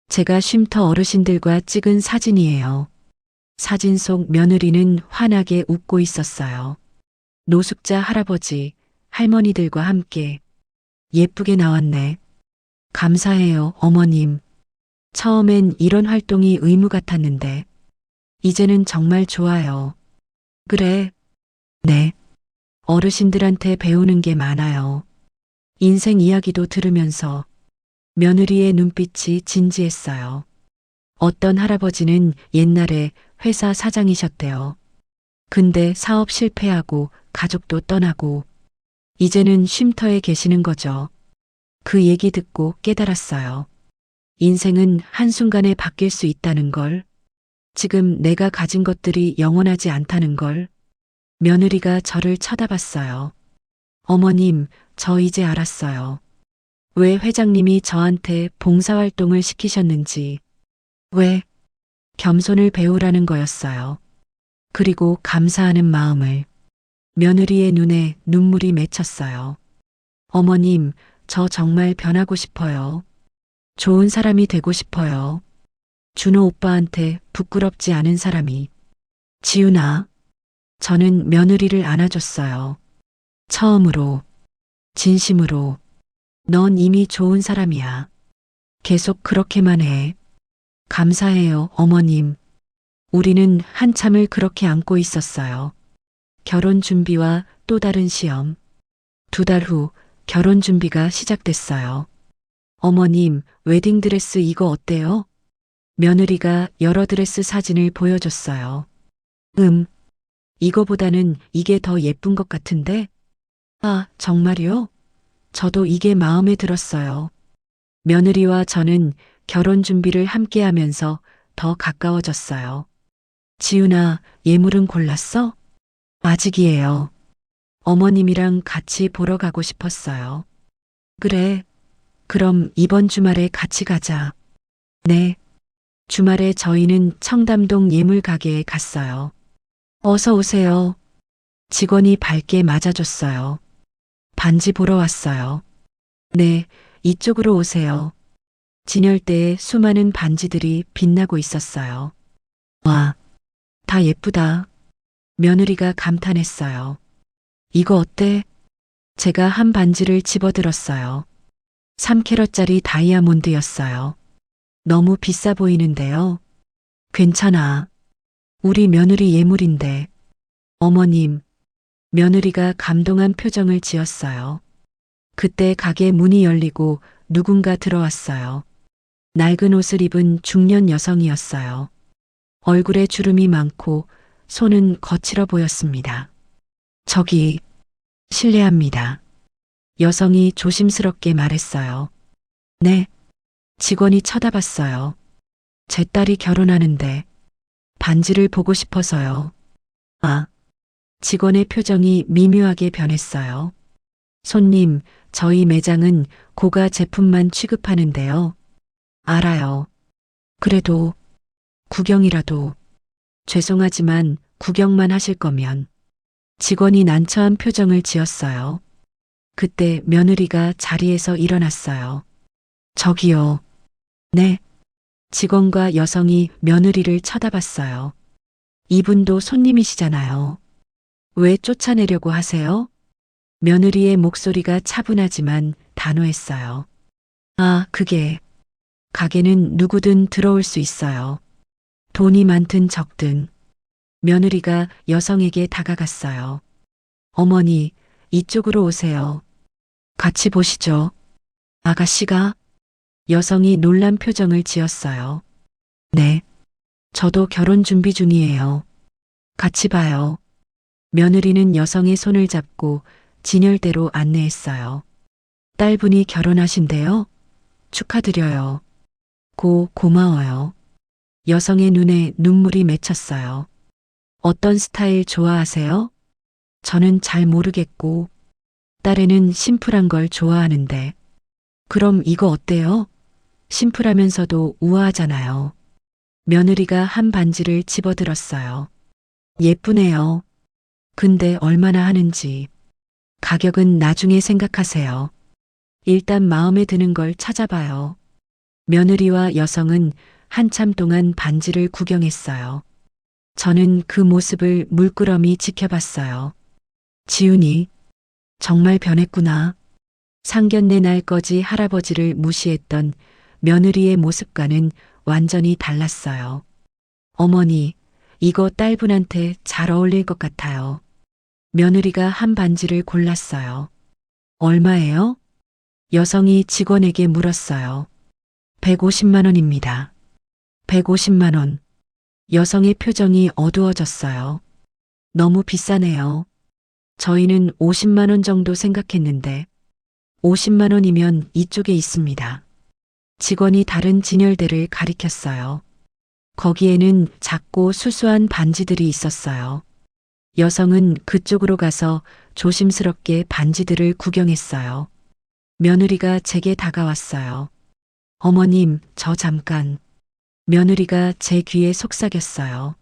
제가 쉼터 어르신들과 찍은 사진이에요. 사진 속 며느리는 환하게 웃고 있었어요. 노숙자 할아버지, 할머니들과 함께. 예쁘게 나왔네. 감사해요, 어머님. 처음엔 이런 활동이 의무 같았는데, 이제는 정말 좋아요. 그래. 네. 어르신들한테 배우는 게 많아요. 인생 이야기도 들으면서 며느리의 눈빛이 진지했어요. 어떤 할아버지는 옛날에 회사 사장이셨대요. 근데 사업 실패하고 가족도 떠나고 이제는 쉼터에 계시는 거죠. 그 얘기 듣고 깨달았어요. 인생은 한순간에 바뀔 수 있다는 걸. 지금 내가 가진 것들이 영원하지 않다는 걸. 며느리가 저를 쳐다봤어요. 어머님, 저 이제 알았어요. 왜 회장님이 저한테 봉사활동을 시키셨는지. 왜? 겸손을 배우라는 거였어요. 그리고 감사하는 마음을. 며느리의 눈에 눈물이 맺혔어요. 어머님, 저 정말 변하고 싶어요. 좋은 사람이 되고 싶어요. 준호 오빠한테 부끄럽지 않은 사람이. 지훈아. 저는 며느리를 안아줬어요. 처음으로, 진심으로. 넌 이미 좋은 사람이야. 계속 그렇게만 해. 감사해요, 어머님. 우리는 한참을 그렇게 안고 있었어요. 결혼 준비와 또 다른 시험. 2달 후 결혼 준비가 시작됐어요. 어머님, 웨딩드레스 이거 어때요? 며느리가 여러 드레스 사진을 보여줬어요. 이거보다는 이게 더 예쁜 것 같은데? 아, 정말요? 저도 이게 마음에 들었어요. 며느리와 저는 결혼 준비를 함께 하면서 더 가까워졌어요. 지훈아, 예물은 골랐어? 아직이에요. 어머님이랑 같이 보러 가고 싶었어요. 그래. 그럼 이번 주말에 같이 가자. 네. 주말에 저희는 청담동 예물 가게에 갔어요. 어서 오세요. 직원이 밝게 맞아줬어요. 반지 보러 왔어요. 네, 이쪽으로 오세요. 진열대에 수많은 반지들이 빛나고 있었어요. 와, 다 예쁘다. 며느리가 감탄했어요. 이거 어때? 제가 한 반지를 집어들었어요. 3캐럿짜리 다이아몬드였어요. 너무 비싸 보이는데요. 괜찮아. 우리 며느리 예물인데. 어머님, 며느리가 감동한 표정을 지었어요. 그때 가게 문이 열리고 누군가 들어왔어요. 낡은 옷을 입은 중년 여성이었어요. 얼굴에 주름이 많고 손은 거칠어 보였습니다. 저기, 실례합니다. 여성이 조심스럽게 말했어요. 네. 직원이 쳐다봤어요. 제 딸이 결혼하는데 반지를 보고 싶어서요. 아. 직원의 표정이 미묘하게 변했어요. 손님, 저희 매장은 고가 제품만 취급하는데요. 알아요. 그래도 구경이라도. 죄송하지만 구경만 하실 거면. 직원이 난처한 표정을 지었어요. 그때 며느리가 자리에서 일어났어요. 저기요. 네. 직원과 여성이 며느리를 쳐다봤어요. 이분도 손님이시잖아요. 왜 쫓아내려고 하세요? 며느리의 목소리가 차분하지만 단호했어요. 아, 그게. 가게는 누구든 들어올 수 있어요. 돈이 많든 적든. 며느리가 여성에게 다가갔어요. 어머니, 이쪽으로 오세요. 같이 보시죠. 아가씨가? 여성이 놀란 표정을 지었어요. 네. 저도 결혼 준비 중이에요. 같이 봐요. 며느리는 여성의 손을 잡고 진열대로 안내했어요. 딸분이 결혼하신대요? 축하드려요. 고마워요. 여성의 눈에 눈물이 맺혔어요. 어떤 스타일 좋아하세요? 저는 잘 모르겠고, 딸애는 심플한 걸 좋아하는데. 그럼 이거 어때요? 심플하면서도 우아하잖아요. 며느리가 한 반지를 집어들었어요. 예쁘네요. 근데 얼마나 하는지. 가격은 나중에 생각하세요. 일단 마음에 드는 걸 찾아봐요. 며느리와 여성은 한참 동안 반지를 구경했어요. 저는 그 모습을 물끄러미 지켜봤어요. 지훈이 정말 변했구나. 상견례 날까지 할아버지를 무시했던 며느리의 모습과는 완전히 달랐어요. 어머니, 이거 딸분한테 잘 어울릴 것 같아요. 며느리가 한 반지를 골랐어요. 얼마예요? 여성이 직원에게 물었어요. 150만 원입니다. 150만 원. 여성의 표정이 어두워졌어요. 너무 비싸네요. 저희는 50만 원 정도 생각했는데 50만 원이면 이쪽에 있습니다. 직원이 다른 진열대를 가리켰어요. 거기에는 작고 수수한 반지들이 있었어요. 여성은 그쪽으로 가서 조심스럽게 반지들을 구경했어요. 며느리가 제게 다가왔어요. 어머님, 저 잠깐. 며느리가 제 귀에 속삭였어요.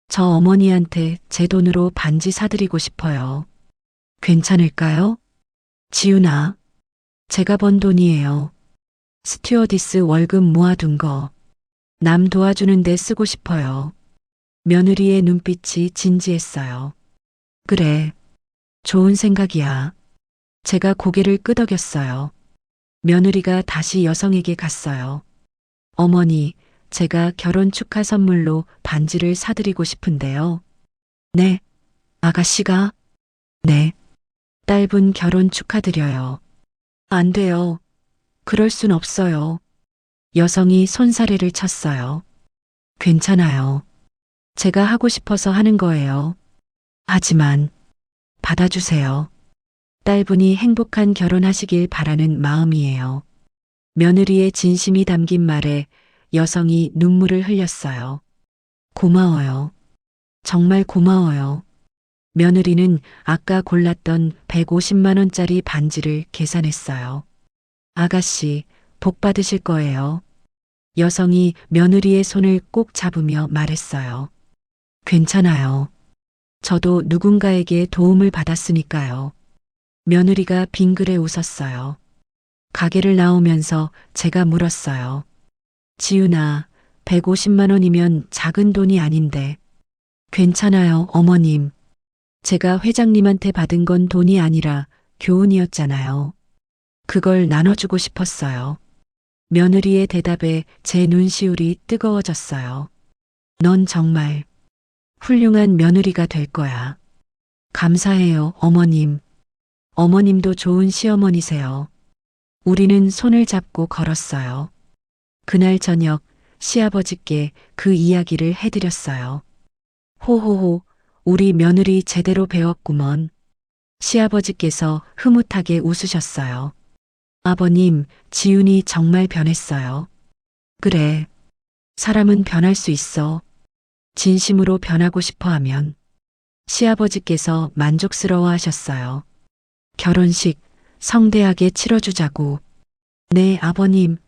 저 어머니한테 제 돈으로 반지 사드리고 싶어요. 괜찮을까요? 지훈아, 제가 번 돈이에요. 스튜어디스 월급 모아둔 거. 남 도와주는데 쓰고 싶어요. 며느리의 눈빛이 진지했어요. 그래, 좋은 생각이야. 제가 고개를 끄덕였어요. 며느리가 다시 여성에게 갔어요. 어머니, 제가 결혼 축하 선물로 반지를 사드리고 싶은데요. 네, 아가씨가? 네, 딸분 결혼 축하드려요. 안 돼요. 그럴 순 없어요. 여성이 손사래를 쳤어요. 괜찮아요. 제가 하고 싶어서 하는 거예요. 하지만 받아주세요. 딸분이 행복한 결혼하시길 바라는 마음이에요. 며느리의 진심이 담긴 말에 여성이 눈물을 흘렸어요. 고마워요. 정말 고마워요. 며느리는 아까 골랐던 150만 원짜리 반지를 계산했어요. 아가씨, 복 받으실 거예요. 여성이 며느리의 손을 꼭 잡으며 말했어요. 괜찮아요. 저도 누군가에게 도움을 받았으니까요. 며느리가 빙그레 웃었어요. 가게를 나오면서 제가 물었어요. 지훈아, 150만 원이면 작은 돈이 아닌데. 괜찮아요, 어머님. 제가 회장님한테 받은 건 돈이 아니라 교훈이었잖아요. 그걸 나눠주고 싶었어요. 며느리의 대답에 제 눈시울이 뜨거워졌어요. 넌 정말 훌륭한 며느리가 될 거야. 감사해요, 어머님. 어머님도 좋은 시어머니세요. 우리는 손을 잡고 걸었어요. 그날 저녁 시아버지께 그 이야기를 해드렸어요. 호호호, 우리 며느리 제대로 배웠구먼. 시아버지께서 흐뭇하게 웃으셨어요. 아버님, 지훈이 정말 변했어요. 그래, 사람은 변할 수 있어. 진심으로 변하고 싶어 하면. 시아버지께서 만족스러워 하셨어요. 결혼식 성대하게 치러주자고. 네, 아버님.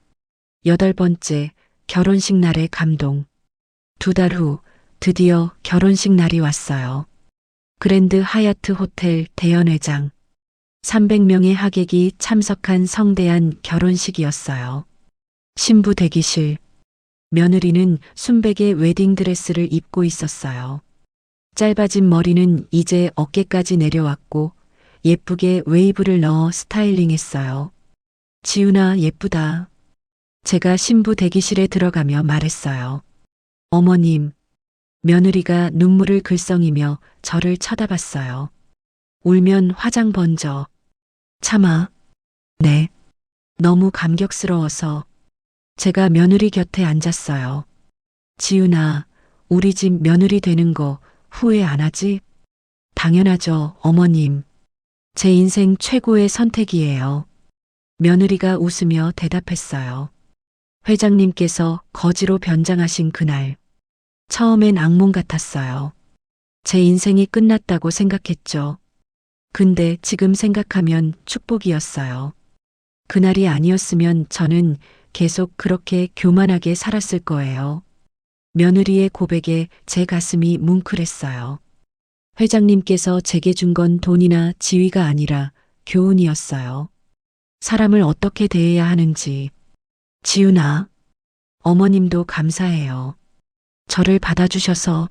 8번째 결혼식 날의 감동. 2달 후 드디어 결혼식 날이 왔어요. 그랜드 하얏트 호텔 대연회장. 300명의 하객이 참석한 성대한 결혼식이었어요. 신부 대기실. 며느리는 순백의 웨딩드레스를 입고 있었어요. 짧아진 머리는 이제 어깨까지 내려왔고 예쁘게 웨이브를 넣어 스타일링했어요. 지훈아, 예쁘다. 제가 신부 대기실에 들어가며 말했어요. 어머님. 며느리가 눈물을 글썽이며 저를 쳐다봤어요. 울면 화장 번져. 참아. 네. 너무 감격스러워서 제가 며느리 곁에 앉았어요. 지훈아, 우리 집 며느리 되는 거 후회 안 하지? 당연하죠, 어머님. 제 인생 최고의 선택이에요. 며느리가 웃으며 대답했어요. 회장님께서 거지로 변장하신 그날. 처음엔 악몽 같았어요. 제 인생이 끝났다고 생각했죠. 근데 지금 생각하면 축복이었어요. 그날이 아니었으면 저는 계속 그렇게 교만하게 살았을 거예요. 며느리의 고백에 제 가슴이 뭉클했어요. 회장님께서 제게 준 건 돈이나 지위가 아니라 교훈이었어요. 사람을 어떻게 대해야 하는지. 지훈아, 어머님도 감사해요. 저를 받아주셔서.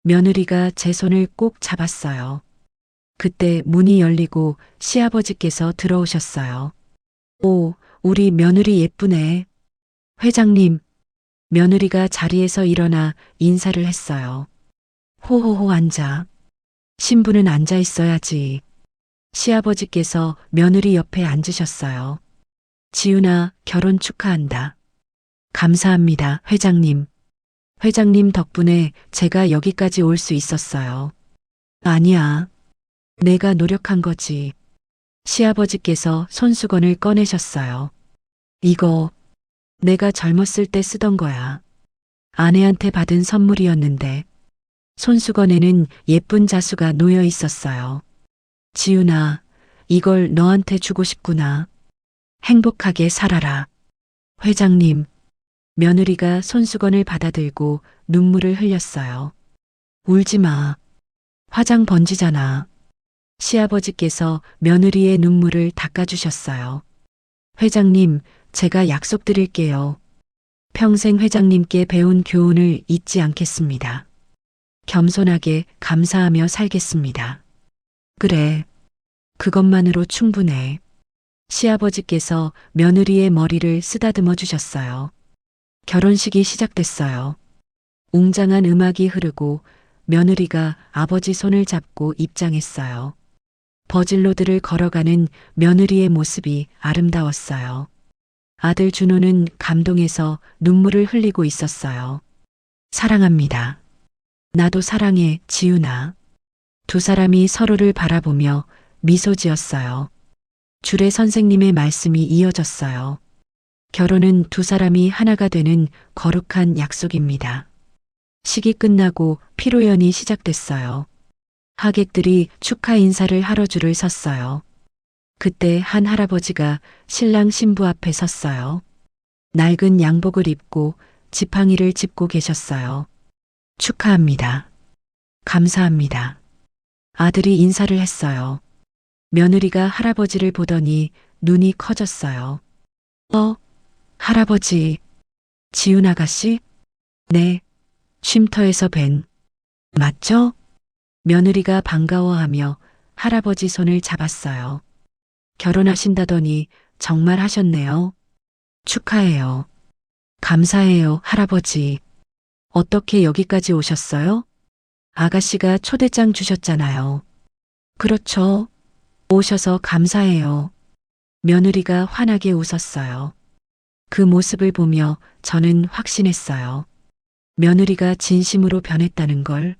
며느리가 제 손을 꼭 잡았어요. 그때 문이 열리고 시아버지께서 들어오셨어요. 오, 우리 며느리 예쁘네. 회장님. 며느리가 자리에서 일어나 인사를 했어요. 호호호 앉아. 신부는 앉아 있어야지. 시아버지께서 며느리 옆에 앉으셨어요. 지훈아, 결혼 축하한다. 감사합니다, 회장님. 회장님 덕분에 제가 여기까지 올 수 있었어요. 아니야. 내가 노력한 거지. 시아버지께서 손수건을 꺼내셨어요. 이거 내가 젊었을 때 쓰던 거야. 아내한테 받은 선물이었는데 손수건에는 예쁜 자수가 놓여 있었어요. 지훈아, 이걸 너한테 주고 싶구나. 행복하게 살아라. 회장님, 며느리가 손수건을 받아들고 눈물을 흘렸어요. 울지 마. 화장 번지잖아. 시아버지께서 며느리의 눈물을 닦아주셨어요. 회장님, 제가 약속드릴게요. 평생 회장님께 배운 교훈을 잊지 않겠습니다. 겸손하게 감사하며 살겠습니다. 그래. 그것만으로 충분해. 시아버지께서 며느리의 머리를 쓰다듬어 주셨어요. 결혼식이 시작됐어요. 웅장한 음악이 흐르고 며느리가 아버지 손을 잡고 입장했어요. 버질로드를 걸어가는 며느리의 모습이 아름다웠어요. 아들 준호는 감동해서 눈물을 흘리고 있었어요. 사랑합니다. 나도 사랑해, 지훈아. 두 사람이 서로를 바라보며 미소 지었어요. 주례 선생님의 말씀이 이어졌어요. 결혼은 두 사람이 하나가 되는 거룩한 약속입니다. 식이 끝나고 피로연이 시작됐어요. 하객들이 축하 인사를 하러 줄을 섰어요. 그때 한 할아버지가 신랑 신부 앞에 섰어요. 낡은 양복을 입고 지팡이를 짚고 계셨어요. 축하합니다. 감사합니다. 아들이 인사를 했어요. 며느리가 할아버지를 보더니 눈이 커졌어요. 할아버지, 지훈 아가씨? 네, 쉼터에서 뵌. 맞죠? 며느리가 반가워하며 할아버지 손을 잡았어요. 결혼하신다더니 정말 하셨네요. 축하해요. 감사해요, 할아버지. 어떻게 여기까지 오셨어요? 아가씨가 초대장 주셨잖아요. 그렇죠. 오셔서 감사해요. 며느리가 환하게 웃었어요. 그 모습을 보며 저는 확신했어요. 며느리가 진심으로 변했다는 걸.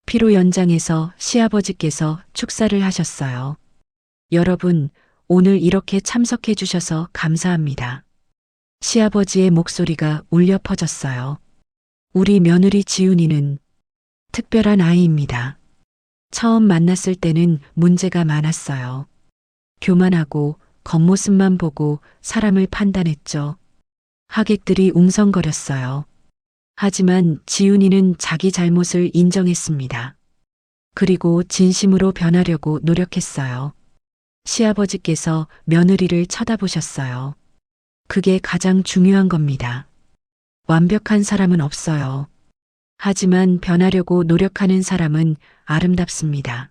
피로 연장에서 시아버지께서 축사를 하셨어요. 여러분, 오늘 이렇게 참석해 주셔서 감사합니다. 시아버지의 목소리가 울려 퍼졌어요. 우리 며느리 지훈이는 특별한 아이입니다. 처음 만났을 때는 문제가 많았어요. 교만하고 겉모습만 보고 사람을 판단했죠. 하객들이 웅성거렸어요. 하지만 지훈이는 자기 잘못을 인정했습니다. 그리고 진심으로 변하려고 노력했어요. 시아버지께서 며느리를 쳐다보셨어요. 그게 가장 중요한 겁니다. 완벽한 사람은 없어요. 하지만 변하려고 노력하는 사람은 아름답습니다.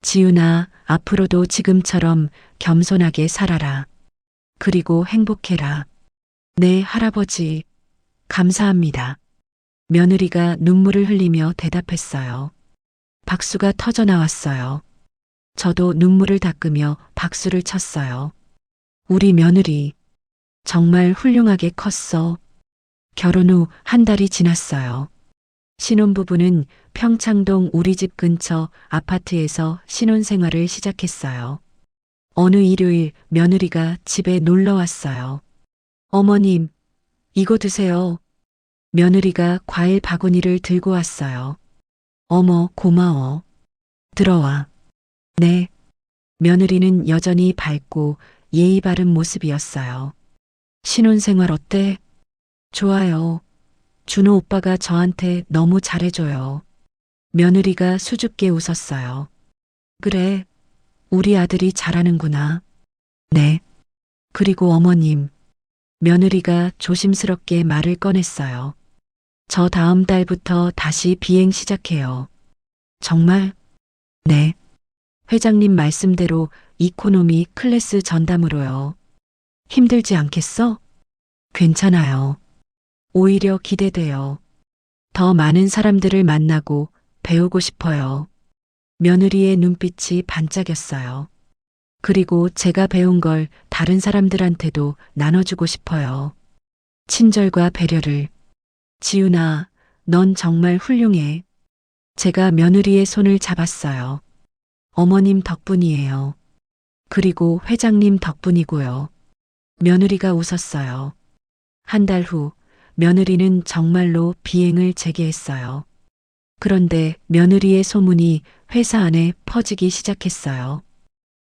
지훈아, 앞으로도 지금처럼 겸손하게 살아라. 그리고 행복해라. 네, 할아버지. 감사합니다. 며느리가 눈물을 흘리며 대답했어요. 박수가 터져 나왔어요. 저도 눈물을 닦으며 박수를 쳤어요. 우리 며느리, 정말 훌륭하게 컸어. 결혼 후 한 달이 지났어요. 신혼부부는 평창동 우리 집 근처 아파트에서 신혼생활을 시작했어요. 어느 일요일 며느리가 집에 놀러 왔어요. 어머님, 이거 드세요. 며느리가 과일 바구니를 들고 왔어요. 어머, 고마워. 들어와. 네. 며느리는 여전히 밝고 예의 바른 모습이었어요. 신혼생활 어때? 좋아요. 준호 오빠가 저한테 너무 잘해줘요. 며느리가 수줍게 웃었어요. 그래, 우리 아들이 잘하는구나. 네. 그리고 어머님. 며느리가 조심스럽게 말을 꺼냈어요. 저 다음 달부터 다시 비행 시작해요. 정말? 네. 회장님 말씀대로 이코노미 클래스 전담으로요. 힘들지 않겠어? 괜찮아요. 오히려 기대돼요. 더 많은 사람들을 만나고 배우고 싶어요. 며느리의 눈빛이 반짝였어요. 그리고 제가 배운 걸 다른 사람들한테도 나눠주고 싶어요. 친절과 배려를. 지훈아, 넌 정말 훌륭해. 제가 며느리의 손을 잡았어요. 어머님 덕분이에요. 그리고 회장님 덕분이고요. 며느리가 웃었어요. 한 달 후 며느리는 정말로 비행을 재개했어요. 그런데 며느리의 소문이 회사 안에 퍼지기 시작했어요.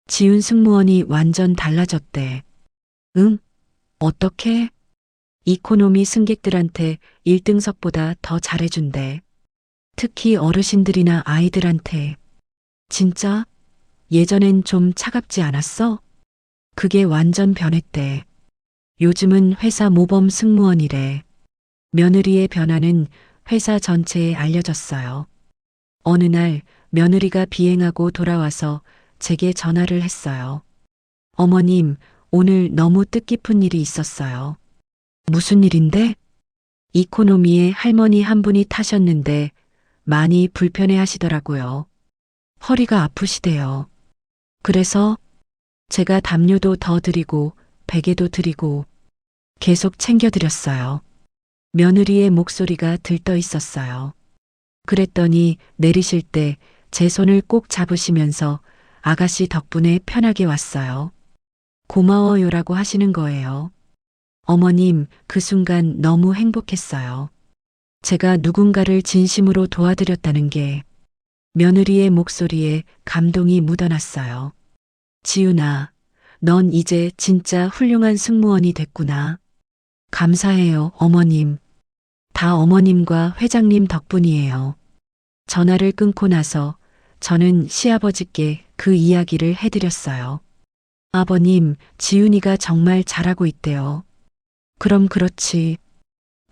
지훈 승무원이 완전 달라졌대. 응? 어떻게? 이코노미 승객들한테 1등석보다 더 잘해준대. 특히 어르신들이나 아이들한테. 진짜? 예전엔 좀 차갑지 않았어? 그게 완전 변했대. 요즘은 회사 모범 승무원이래. 며느리의 변화는 회사 전체에 알려졌어요. 어느 날 며느리가 비행하고 돌아와서 제게 전화를 했어요. 어머님, 오늘 너무 뜻깊은 일이 있었어요. 무슨 일인데? 이코노미에 할머니 한 분이 타셨는데 많이 불편해 하시더라고요. 허리가 아프시대요. 그래서 제가 담요도 더 드리고 베개도 드리고 계속 챙겨드렸어요. 며느리의 목소리가 들떠 있었어요. 그랬더니 내리실 때 제 손을 꼭 잡으시면서 아가씨 덕분에 편하게 왔어요. 고마워요라고 하시는 거예요. 어머님, 그 순간 너무 행복했어요. 제가 누군가를 진심으로 도와드렸다는 게 며느리의 목소리에 감동이 묻어났어요. 지훈아, 넌 이제 진짜 훌륭한 승무원이 됐구나. 감사해요, 어머님. 다 어머님과 회장님 덕분이에요. 전화를 끊고 나서 저는 시아버지께 그 이야기를 해드렸어요. 아버님, 지훈이가 정말 잘하고 있대요. 그럼 그렇지.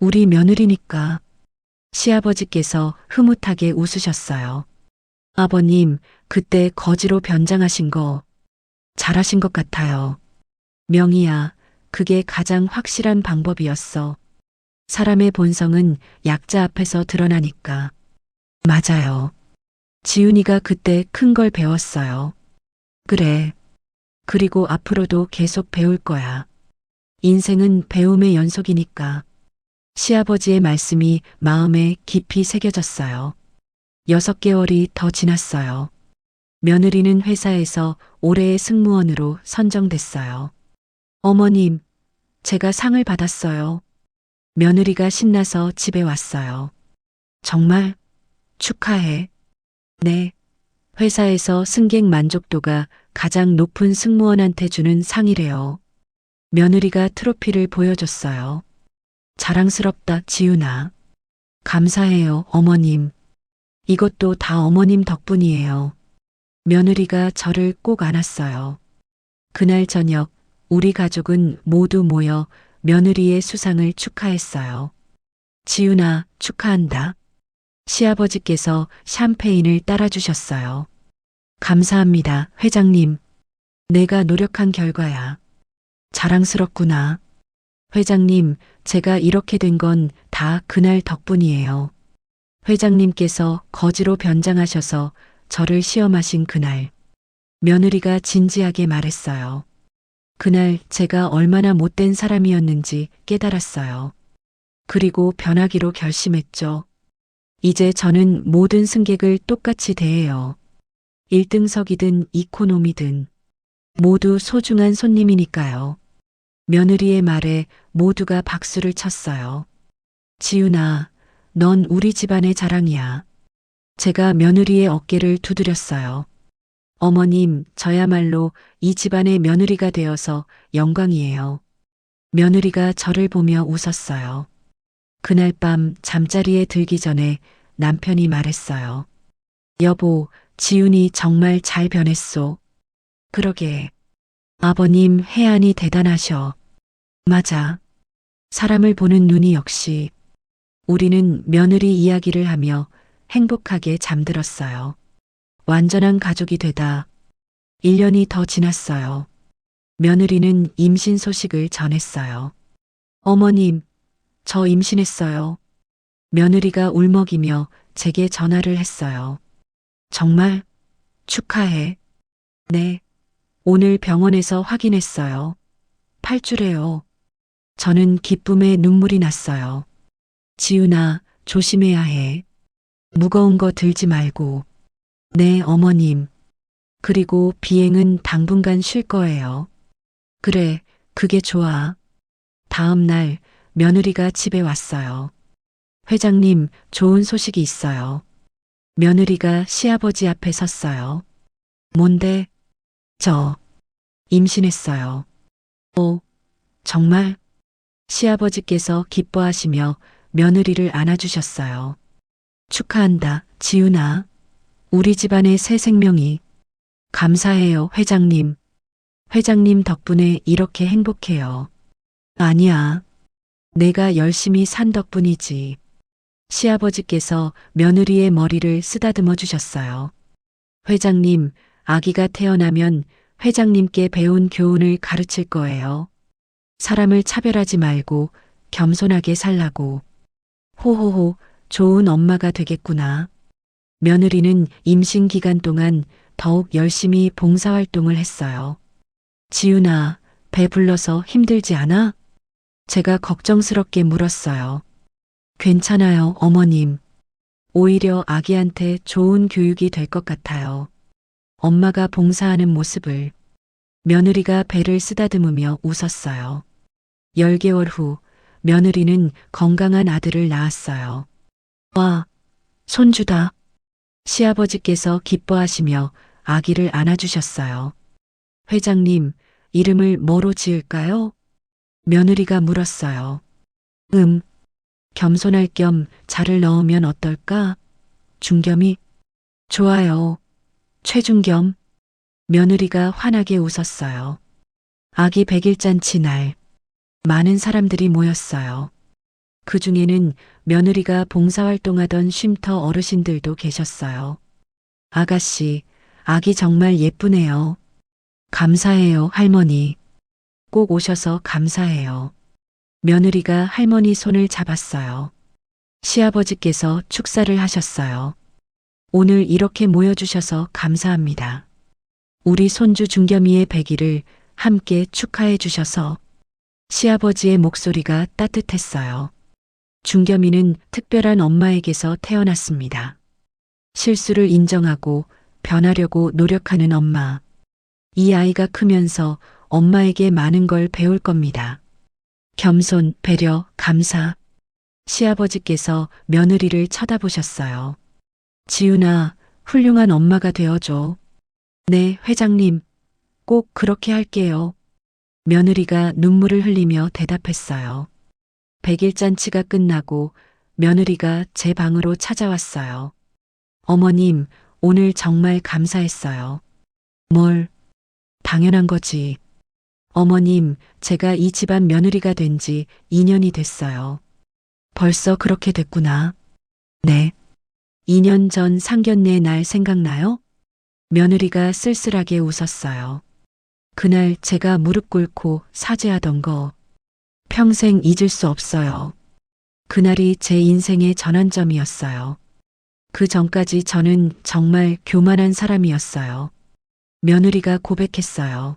우리 며느리니까. 시아버지께서 흐뭇하게 웃으셨어요. 아버님, 그때 거지로 변장하신 거 잘하신 것 같아요. 명희야, 그게 가장 확실한 방법이었어. 사람의 본성은 약자 앞에서 드러나니까. 맞아요. 지훈이가 그때 큰 걸 배웠어요. 그래. 그리고 앞으로도 계속 배울 거야. 인생은 배움의 연속이니까. 시아버지의 말씀이 마음에 깊이 새겨졌어요. 6개월이 더 지났어요. 며느리는 회사에서 올해의 승무원으로 선정됐어요. 어머님, 제가 상을 받았어요. 며느리가 신나서 집에 왔어요. 정말? 축하해. 네. 회사에서 승객 만족도가 가장 높은 승무원한테 주는 상이래요. 며느리가 트로피를 보여줬어요. 자랑스럽다, 지훈아. 감사해요, 어머님. 이것도 다 어머님 덕분이에요. 며느리가 저를 꼭 안았어요. 그날 저녁 우리 가족은 모두 모여 며느리의 수상을 축하했어요. 지훈아, 축하한다. 시아버지께서 샴페인을 따라주셨어요. 감사합니다, 회장님. 내가 노력한 결과야. 자랑스럽구나. 회장님, 제가 이렇게 된 건 다 그날 덕분이에요. 회장님께서 거지로 변장하셔서 저를 시험하신 그날. 며느리가 진지하게 말했어요. 그날 제가 얼마나 못된 사람이었는지 깨달았어요. 그리고 변하기로 결심했죠. 이제 저는 모든 승객을 똑같이 대해요. 1등석이든 이코노미든 모두 소중한 손님이니까요. 며느리의 말에 모두가 박수를 쳤어요. 지훈아, 넌 우리 집안의 자랑이야. 제가 며느리의 어깨를 두드렸어요. 어머님, 저야말로 이 집안의 며느리가 되어서 영광이에요. 며느리가 저를 보며 웃었어요. 그날 밤 잠자리에 들기 전에 남편이 말했어요. 여보, 지훈이 정말 잘 변했소. 그러게. 아버님 해안이 대단하셔. 맞아. 사람을 보는 눈이 역시. 우리는 며느리 이야기를 하며 행복하게 잠들었어요. 완전한 가족이 되다 1년이 더 지났어요. 며느리는 임신 소식을 전했어요. 어머님, 저 임신했어요. 며느리가 울먹이며 제게 전화를 했어요. 정말? 축하해. 네. 오늘 병원에서 확인했어요. 8주래요. 저는 기쁨에 눈물이 났어요. 지훈아, 조심해야 해. 무거운 거 들지 말고. 네, 어머님. 그리고 비행은 당분간 쉴 거예요. 그래, 그게 좋아. 다음 날 며느리가 집에 왔어요. 회장님, 좋은 소식이 있어요. 며느리가 시아버지 앞에 섰어요. 뭔데? 저 임신했어요. 오, 정말? 시아버지께서 기뻐하시며 며느리를 안아주셨어요. 축하한다, 지훈아. 우리 집안의 새 생명이. 감사해요, 회장님. 회장님 덕분에 이렇게 행복해요. 아니야. 내가 열심히 산 덕분이지. 시아버지께서 며느리의 머리를 쓰다듬어 주셨어요. 회장님, 아기가 태어나면 회장님께 배운 교훈을 가르칠 거예요. 사람을 차별하지 말고 겸손하게 살라고. 호호호, 좋은 엄마가 되겠구나. 며느리는 임신 기간 동안 더욱 열심히 봉사활동을 했어요. 지훈아, 배불러서 힘들지 않아? 제가 걱정스럽게 물었어요. 괜찮아요, 어머님. 오히려 아기한테 좋은 교육이 될 것 같아요. 엄마가 봉사하는 모습을. 며느리가 배를 쓰다듬으며 웃었어요. 10개월 후 며느리는 건강한 아들을 낳았어요. 와, 손주다. 시아버지께서 기뻐하시며 아기를 안아주셨어요. 회장님, 이름을 뭐로 지을까요? 며느리가 물었어요. 겸손할 겸 자를 넣으면 어떨까? 중겸이? 좋아요. 최중겸. 며느리가 환하게 웃었어요. 아기 100일잔치 날. 많은 사람들이 모였어요. 그 중에는 며느리가 봉사활동하던 쉼터 어르신들도 계셨어요. 아가씨, 아기 정말 예쁘네요. 감사해요, 할머니. 꼭 오셔서 감사해요. 며느리가 할머니 손을 잡았어요. 시아버지께서 축사를 하셨어요. 오늘 이렇게 모여주셔서 감사합니다. 우리 손주 중겸이의 100일을 함께 축하해 주셔서. 시아버지의 목소리가 따뜻했어요. 중겸이는 특별한 엄마에게서 태어났습니다. 실수를 인정하고 변하려고 노력하는 엄마. 이 아이가 크면서 엄마에게 많은 걸 배울 겁니다. 겸손, 배려, 감사. 시아버지께서 며느리를 쳐다보셨어요. 지훈아, 훌륭한 엄마가 되어줘. 네, 회장님. 꼭 그렇게 할게요. 며느리가 눈물을 흘리며 대답했어요. 100일잔치가 끝나고 며느리가 제 방으로 찾아왔어요. 어머님, 오늘 정말 감사했어요. 뭘? 당연한 거지. 어머님, 제가 이 집안 며느리가 된 지 2년이 됐어요. 벌써 그렇게 됐구나. 네. 2년 전 상견례 날 생각나요? 며느리가 쓸쓸하게 웃었어요. 그날 제가 무릎 꿇고 사죄하던 거 평생 잊을 수 없어요. 그날이 제 인생의 전환점이었어요. 그 전까지 저는 정말 교만한 사람이었어요. 며느리가 고백했어요.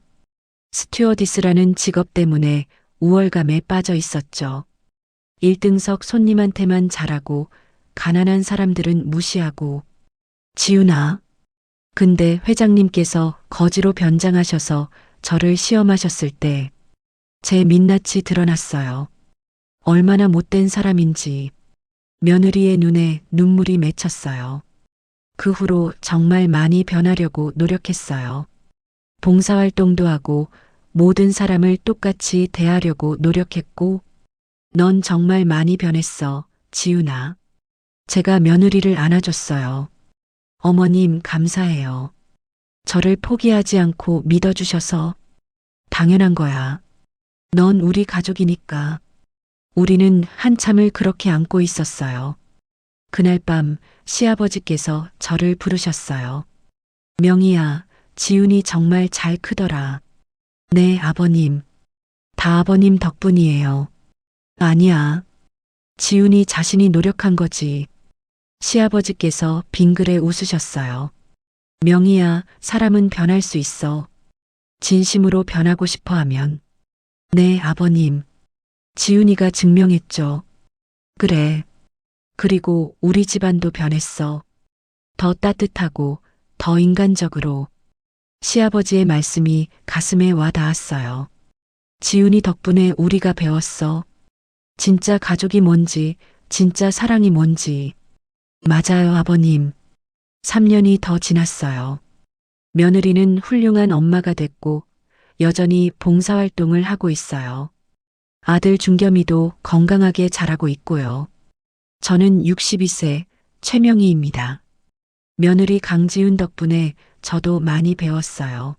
스튜어디스라는 직업 때문에 우월감에 빠져 있었죠. 1등석 손님한테만 잘하고 가난한 사람들은 무시하고. 지훈아. 근데 회장님께서 거지로 변장하셔서 저를 시험하셨을 때 제 민낯이 드러났어요. 얼마나 못된 사람인지. 며느리의 눈에 눈물이 맺혔어요. 그 후로 정말 많이 변하려고 노력했어요. 봉사활동도 하고 모든 사람을 똑같이 대하려고 노력했고. 넌 정말 많이 변했어, 지훈아. 제가 며느리를 안아줬어요. 어머님 감사해요. 저를 포기하지 않고 믿어주셔서. 당연한 거야. 넌 우리 가족이니까. 우리는 한참을 그렇게 안고 있었어요. 그날 밤 시아버지께서 저를 부르셨어요. 명희야, 지훈이 정말 잘 크더라. 네, 아버님. 다 아버님 덕분이에요. 아니야. 지훈이 자신이 노력한 거지. 시아버지께서 빙그레 웃으셨어요. 명희야, 사람은 변할 수 있어. 진심으로 변하고 싶어 하면. 네, 아버님. 지훈이가 증명했죠. 그래. 그리고 우리 집안도 변했어. 더 따뜻하고 더 인간적으로. 시아버지의 말씀이 가슴에 와 닿았어요. 지훈이 덕분에 우리가 배웠어. 진짜 가족이 뭔지, 진짜 사랑이 뭔지. 맞아요, 아버님. 3년이 더 지났어요. 며느리는 훌륭한 엄마가 됐고 여전히 봉사활동을 하고 있어요. 아들 준겸이도 건강하게 자라고 있고요. 저는 62세 최명희입니다. 며느리 강지훈 덕분에 저도 많이 배웠어요.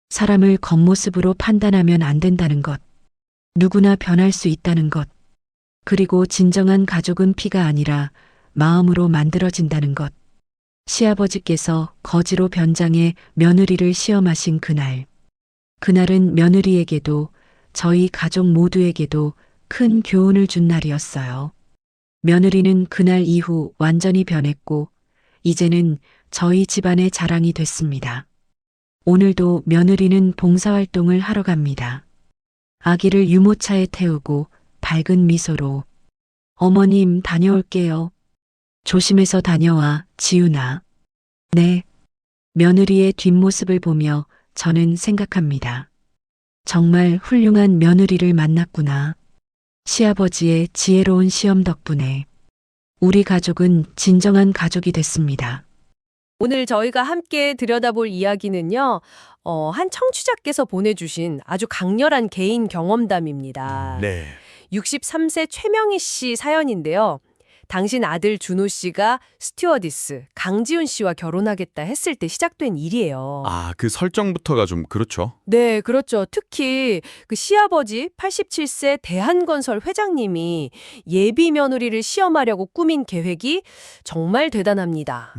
사람을 겉모습으로 판단하면 안 된다는 것. 누구나 변할 수 있다는 것. 그리고 진정한 가족은 피가 아니라 마음으로 만들어진다는 것. 시아버지께서 거지로 변장해 며느리를 시험하신 그날. 그날은 며느리에게도 저희 가족 모두에게도 큰 교훈을 준 날이었어요. 며느리는 그날 이후 완전히 변했고 이제는 저희 집안의 자랑이 됐습니다. 오늘도 며느리는 봉사활동을 하러 갑니다. 아기를 유모차에 태우고 밝은 미소로 어머님 다녀올게요. 조심해서 다녀와, 지훈아. 네. 며느리의 뒷모습을 보며 저는 생각합니다. 정말 훌륭한 며느리를 만났구나. 시아버지의 지혜로운 시험 덕분에 우리 가족은 진정한 가족이 됐습니다. 오늘 저희가 함께 들여다볼 이야기는요, 한 청취자께서 보내주신 아주 강렬한 개인 경험담입니다. 네. 63세 최명희 씨 사연인데요. 당신 아들 준호 씨가 스튜어디스 강지훈 씨와 결혼하겠다 했을 때 시작된 일이에요. 아, 그 설정부터가 좀 그렇죠. 네, 그렇죠. 특히 그 시아버지 87세 대한건설 회장님이 예비 며느리를 시험하려고 꾸민 계획이 정말 대단합니다.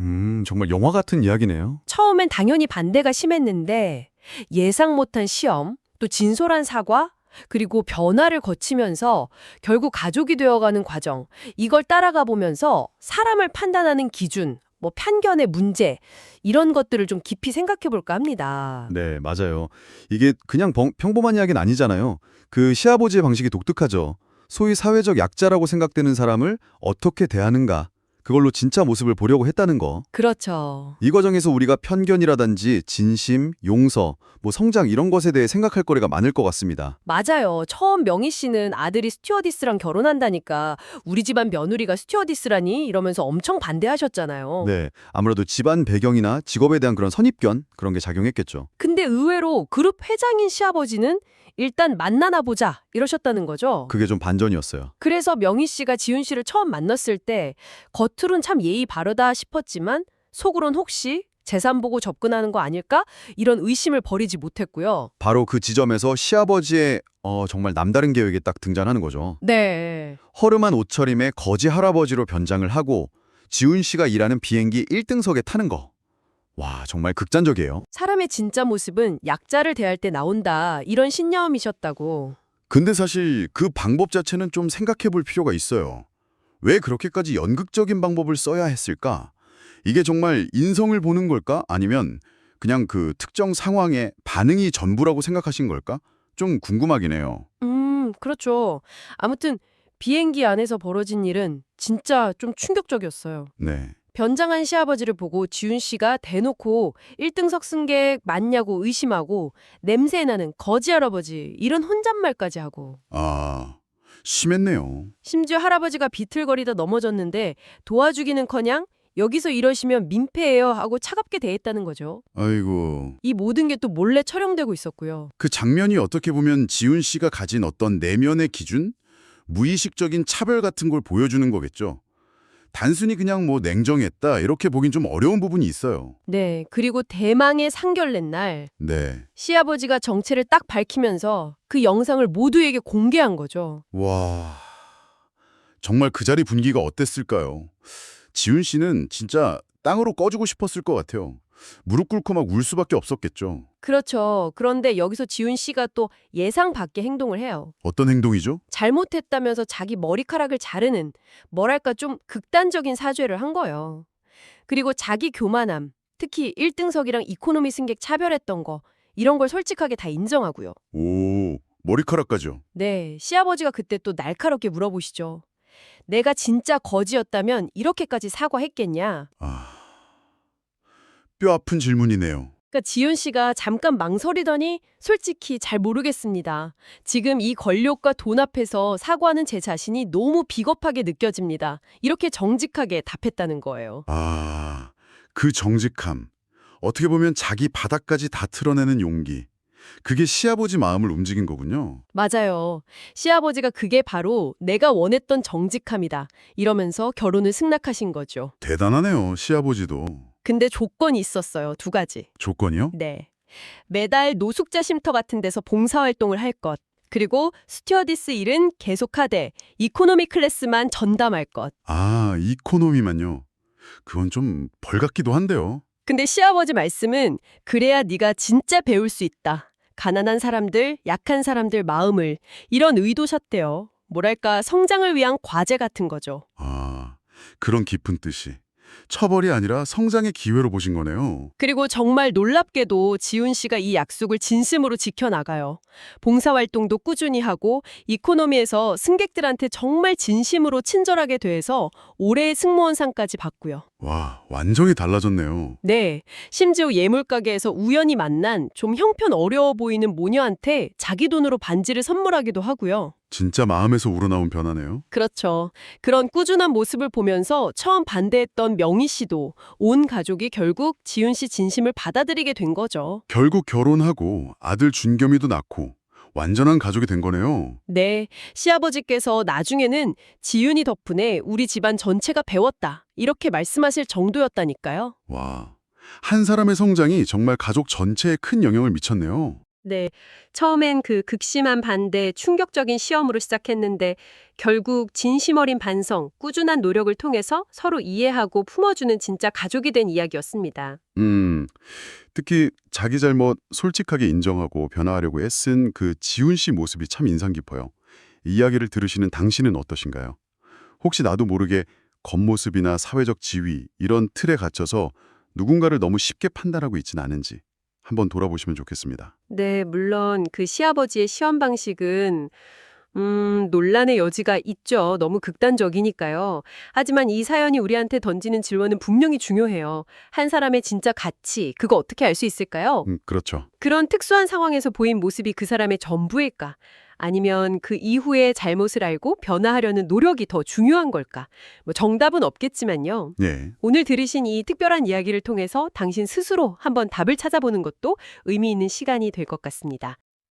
정말 영화 같은 이야기네요. 처음엔 당연히 반대가 심했는데 예상 못한 시험, 또 진솔한 사과, 그리고 변화를 거치면서 결국 가족이 되어가는 과정, 이걸 따라가 보면서 사람을 판단하는 기준, 뭐 편견의 문제, 이런 것들을 좀 깊이 생각해 볼까 합니다. 네, 맞아요. 이게 그냥 평범한 이야기는 아니잖아요. 그 시아버지의 방식이 독특하죠. 소위 사회적 약자라고 생각되는 사람을 어떻게 대하는가, 그걸로 진짜 모습을 보려고 했다는 거. 그렇죠. 이 과정에서 우리가 편견이라든지 진심, 용서, 뭐 성장 이런 것에 대해 생각할 거리가 많을 것 같습니다. 맞아요. 처음 명희 씨는 아들이 스튜어디스랑 결혼한다니까 우리 집안 며느리가 스튜어디스라니 이러면서 엄청 반대하셨잖아요. 네, 아무래도 집안 배경이나 직업에 대한 그런 선입견, 그런 게 작용했겠죠. 근데 의외로 그룹 회장인 시아버지는 일단 만나나 보자 이러셨다는 거죠. 그게 좀 반전이었어요. 그래서 명희 씨가 지훈 씨를 처음 만났을 때 겉으론 참 예의 바르다 싶었지만 속으론 혹시 재산 보고 접근하는 거 아닐까? 이런 의심을 버리지 못했고요. 바로 그 지점에서 시아버지의 정말 남다른 계획이 딱 등장하는 거죠. 네. 허름한 옷차림에 거지 할아버지로 변장을 하고 지훈 씨가 일하는 비행기 1등석에 타는 거. 와, 정말 극단적이에요. 사람의 진짜 모습은 약자를 대할 때 나온다. 이런 신념이셨다고. 근데 사실 그 방법 자체는 좀 생각해 볼 필요가 있어요. 왜 그렇게까지 연극적인 방법을 써야 했을까? 이게 정말 인성을 보는 걸까? 아니면 그냥 그 특정 상황의 반응이 전부라고 생각하신 걸까? 좀 궁금하긴 해요. 그렇죠. 아무튼 비행기 안에서 벌어진 일은 진짜 좀 충격적이었어요. 네. 변장한 시아버지를 보고 지훈 씨가 대놓고 1등석 승객 맞냐고 의심하고 냄새나는 거지 할아버지 이런 혼잣말까지 하고 아, 심했네요. 심지어 할아버지가 비틀거리다 넘어졌는데 도와주기는커녕 여기서 이러시면 민폐예요 하고 차갑게 대했다는 거죠. 아이고, 이 모든 게 또 몰래 촬영되고 있었고요. 그 장면이 어떻게 보면 지훈 씨가 가진 어떤 내면의 기준? 무의식적인 차별 같은 걸 보여주는 거겠죠. 단순히 그냥 뭐 냉정했다 이렇게 보긴 좀 어려운 부분이 있어요. 네, 그리고 대망의 상견례 날 네. 시아버지가 정체를 딱 밝히면서 그 영상을 모두에게 공개한 거죠. 와, 정말 그 자리 분위기가 어땠을까요? 지훈 씨는 진짜 땅으로 꺼주고 싶었을 것 같아요. 무릎 꿇고 막 울 수밖에 없었겠죠. 그렇죠. 그런데 여기서 지훈 씨가 또 예상 밖의 행동을 해요. 어떤 행동이죠? 잘못했다면서 자기 머리카락을 자르는 뭐랄까 좀 극단적인 사죄를 한 거예요. 그리고 자기 교만함, 특히 1등석이랑 이코노미 승객 차별했던 거 이런 걸 솔직하게 다 인정하고요. 오, 머리카락까지요. 네, 시아버지가 그때 또 날카롭게 물어보시죠. 내가 진짜 거지였다면 이렇게까지 사과했겠냐? 아, 뼈 아픈 질문이네요. 그러니까 지윤 씨가 잠깐 망설이더니 솔직히 잘 모르겠습니다. 지금 이 권력과 돈 앞에서 사과하는 제 자신이 너무 비겁하게 느껴집니다. 이렇게 정직하게 답했다는 거예요. 아, 그 정직함. 어떻게 보면 자기 바닥까지 다 틀어내는 용기. 그게 시아버지 마음을 움직인 거군요. 맞아요. 시아버지가 그게 바로 내가 원했던 정직함이다. 이러면서 결혼을 승낙하신 거죠. 대단하네요, 시아버지도. 근데 조건이 있었어요. 2가지. 조건이요? 네. 매달 노숙자 쉼터 같은 데서 봉사활동을 할 것. 그리고 스튜어디스 일은 계속하되 이코노미 클래스만 전담할 것. 아, 이코노미만요. 그건 좀 벌 같기도 한데요. 근데 시아버지 말씀은 그래야 네가 진짜 배울 수 있다. 가난한 사람들, 약한 사람들 마음을 이런 의도셨대요. 뭐랄까 성장을 위한 과제 같은 거죠. 아, 그런 깊은 뜻이. 처벌이 아니라 성장의 기회로 보신 거네요. 그리고 정말 놀랍게도 지훈 씨가 이 약속을 진심으로 지켜나가요. 봉사활동도 꾸준히 하고 이코노미에서 승객들한테 정말 진심으로 친절하게 대해서 올해의 승무원상까지 받고요. 와, 완전히 달라졌네요. 네, 심지어 예물가게에서 우연히 만난 좀 형편 어려워 보이는 모녀한테 자기 돈으로 반지를 선물하기도 하고요. 진짜 마음에서 우러나온 변화네요. 그렇죠. 그런 꾸준한 모습을 보면서 처음 반대했던 명희 씨도 온 가족이 결국 지훈 씨 진심을 받아들이게 된 거죠. 결국 결혼하고 아들 준겸이도 낳고 완전한 가족이 된 거네요. 네, 시아버지께서 나중에는 지윤이 덕분에 우리 집안 전체가 배웠다. 이렇게 말씀하실 정도였다니까요. 와, 한 사람의 성장이 정말 가족 전체에 큰 영향을 미쳤네요. 네, 처음엔 그 극심한 반대, 충격적인 시험으로 시작했는데 결국 진심 어린 반성, 꾸준한 노력을 통해서 서로 이해하고 품어주는 진짜 가족이 된 이야기였습니다. 특히 자기 잘못 솔직하게 인정하고 변화하려고 애쓴 그 지훈 씨 모습이 참 인상 깊어요. 이 이야기를 들으시는 당신은 어떠신가요? 혹시 나도 모르게 겉모습이나 사회적 지위 이런 틀에 갇혀서 누군가를 너무 쉽게 판단하고 있진 않은지 한번 돌아보시면 좋겠습니다. 네, 물론 그 시아버지의 시험 방식은 논란의 여지가 있죠. 너무 극단적이니까요. 하지만 이 사연이 우리한테 던지는 질문은 분명히 중요해요. 한 사람의 진짜 가치, 그거 어떻게 알 수 있을까요? 그렇죠. 그런 특수한 상황에서 보인 모습이 그 사람의 전부일까? 아니면 그 이후에 잘못을 알고 변화하려는 노력이 더 중요한 걸까? 뭐 정답은 없겠지만요. 예. 오늘 들으신 이 특별한 이야기를 통해서 당신 스스로 한번 답을 찾아보는 것도 의미 있는 시간이 될 것 같습니다.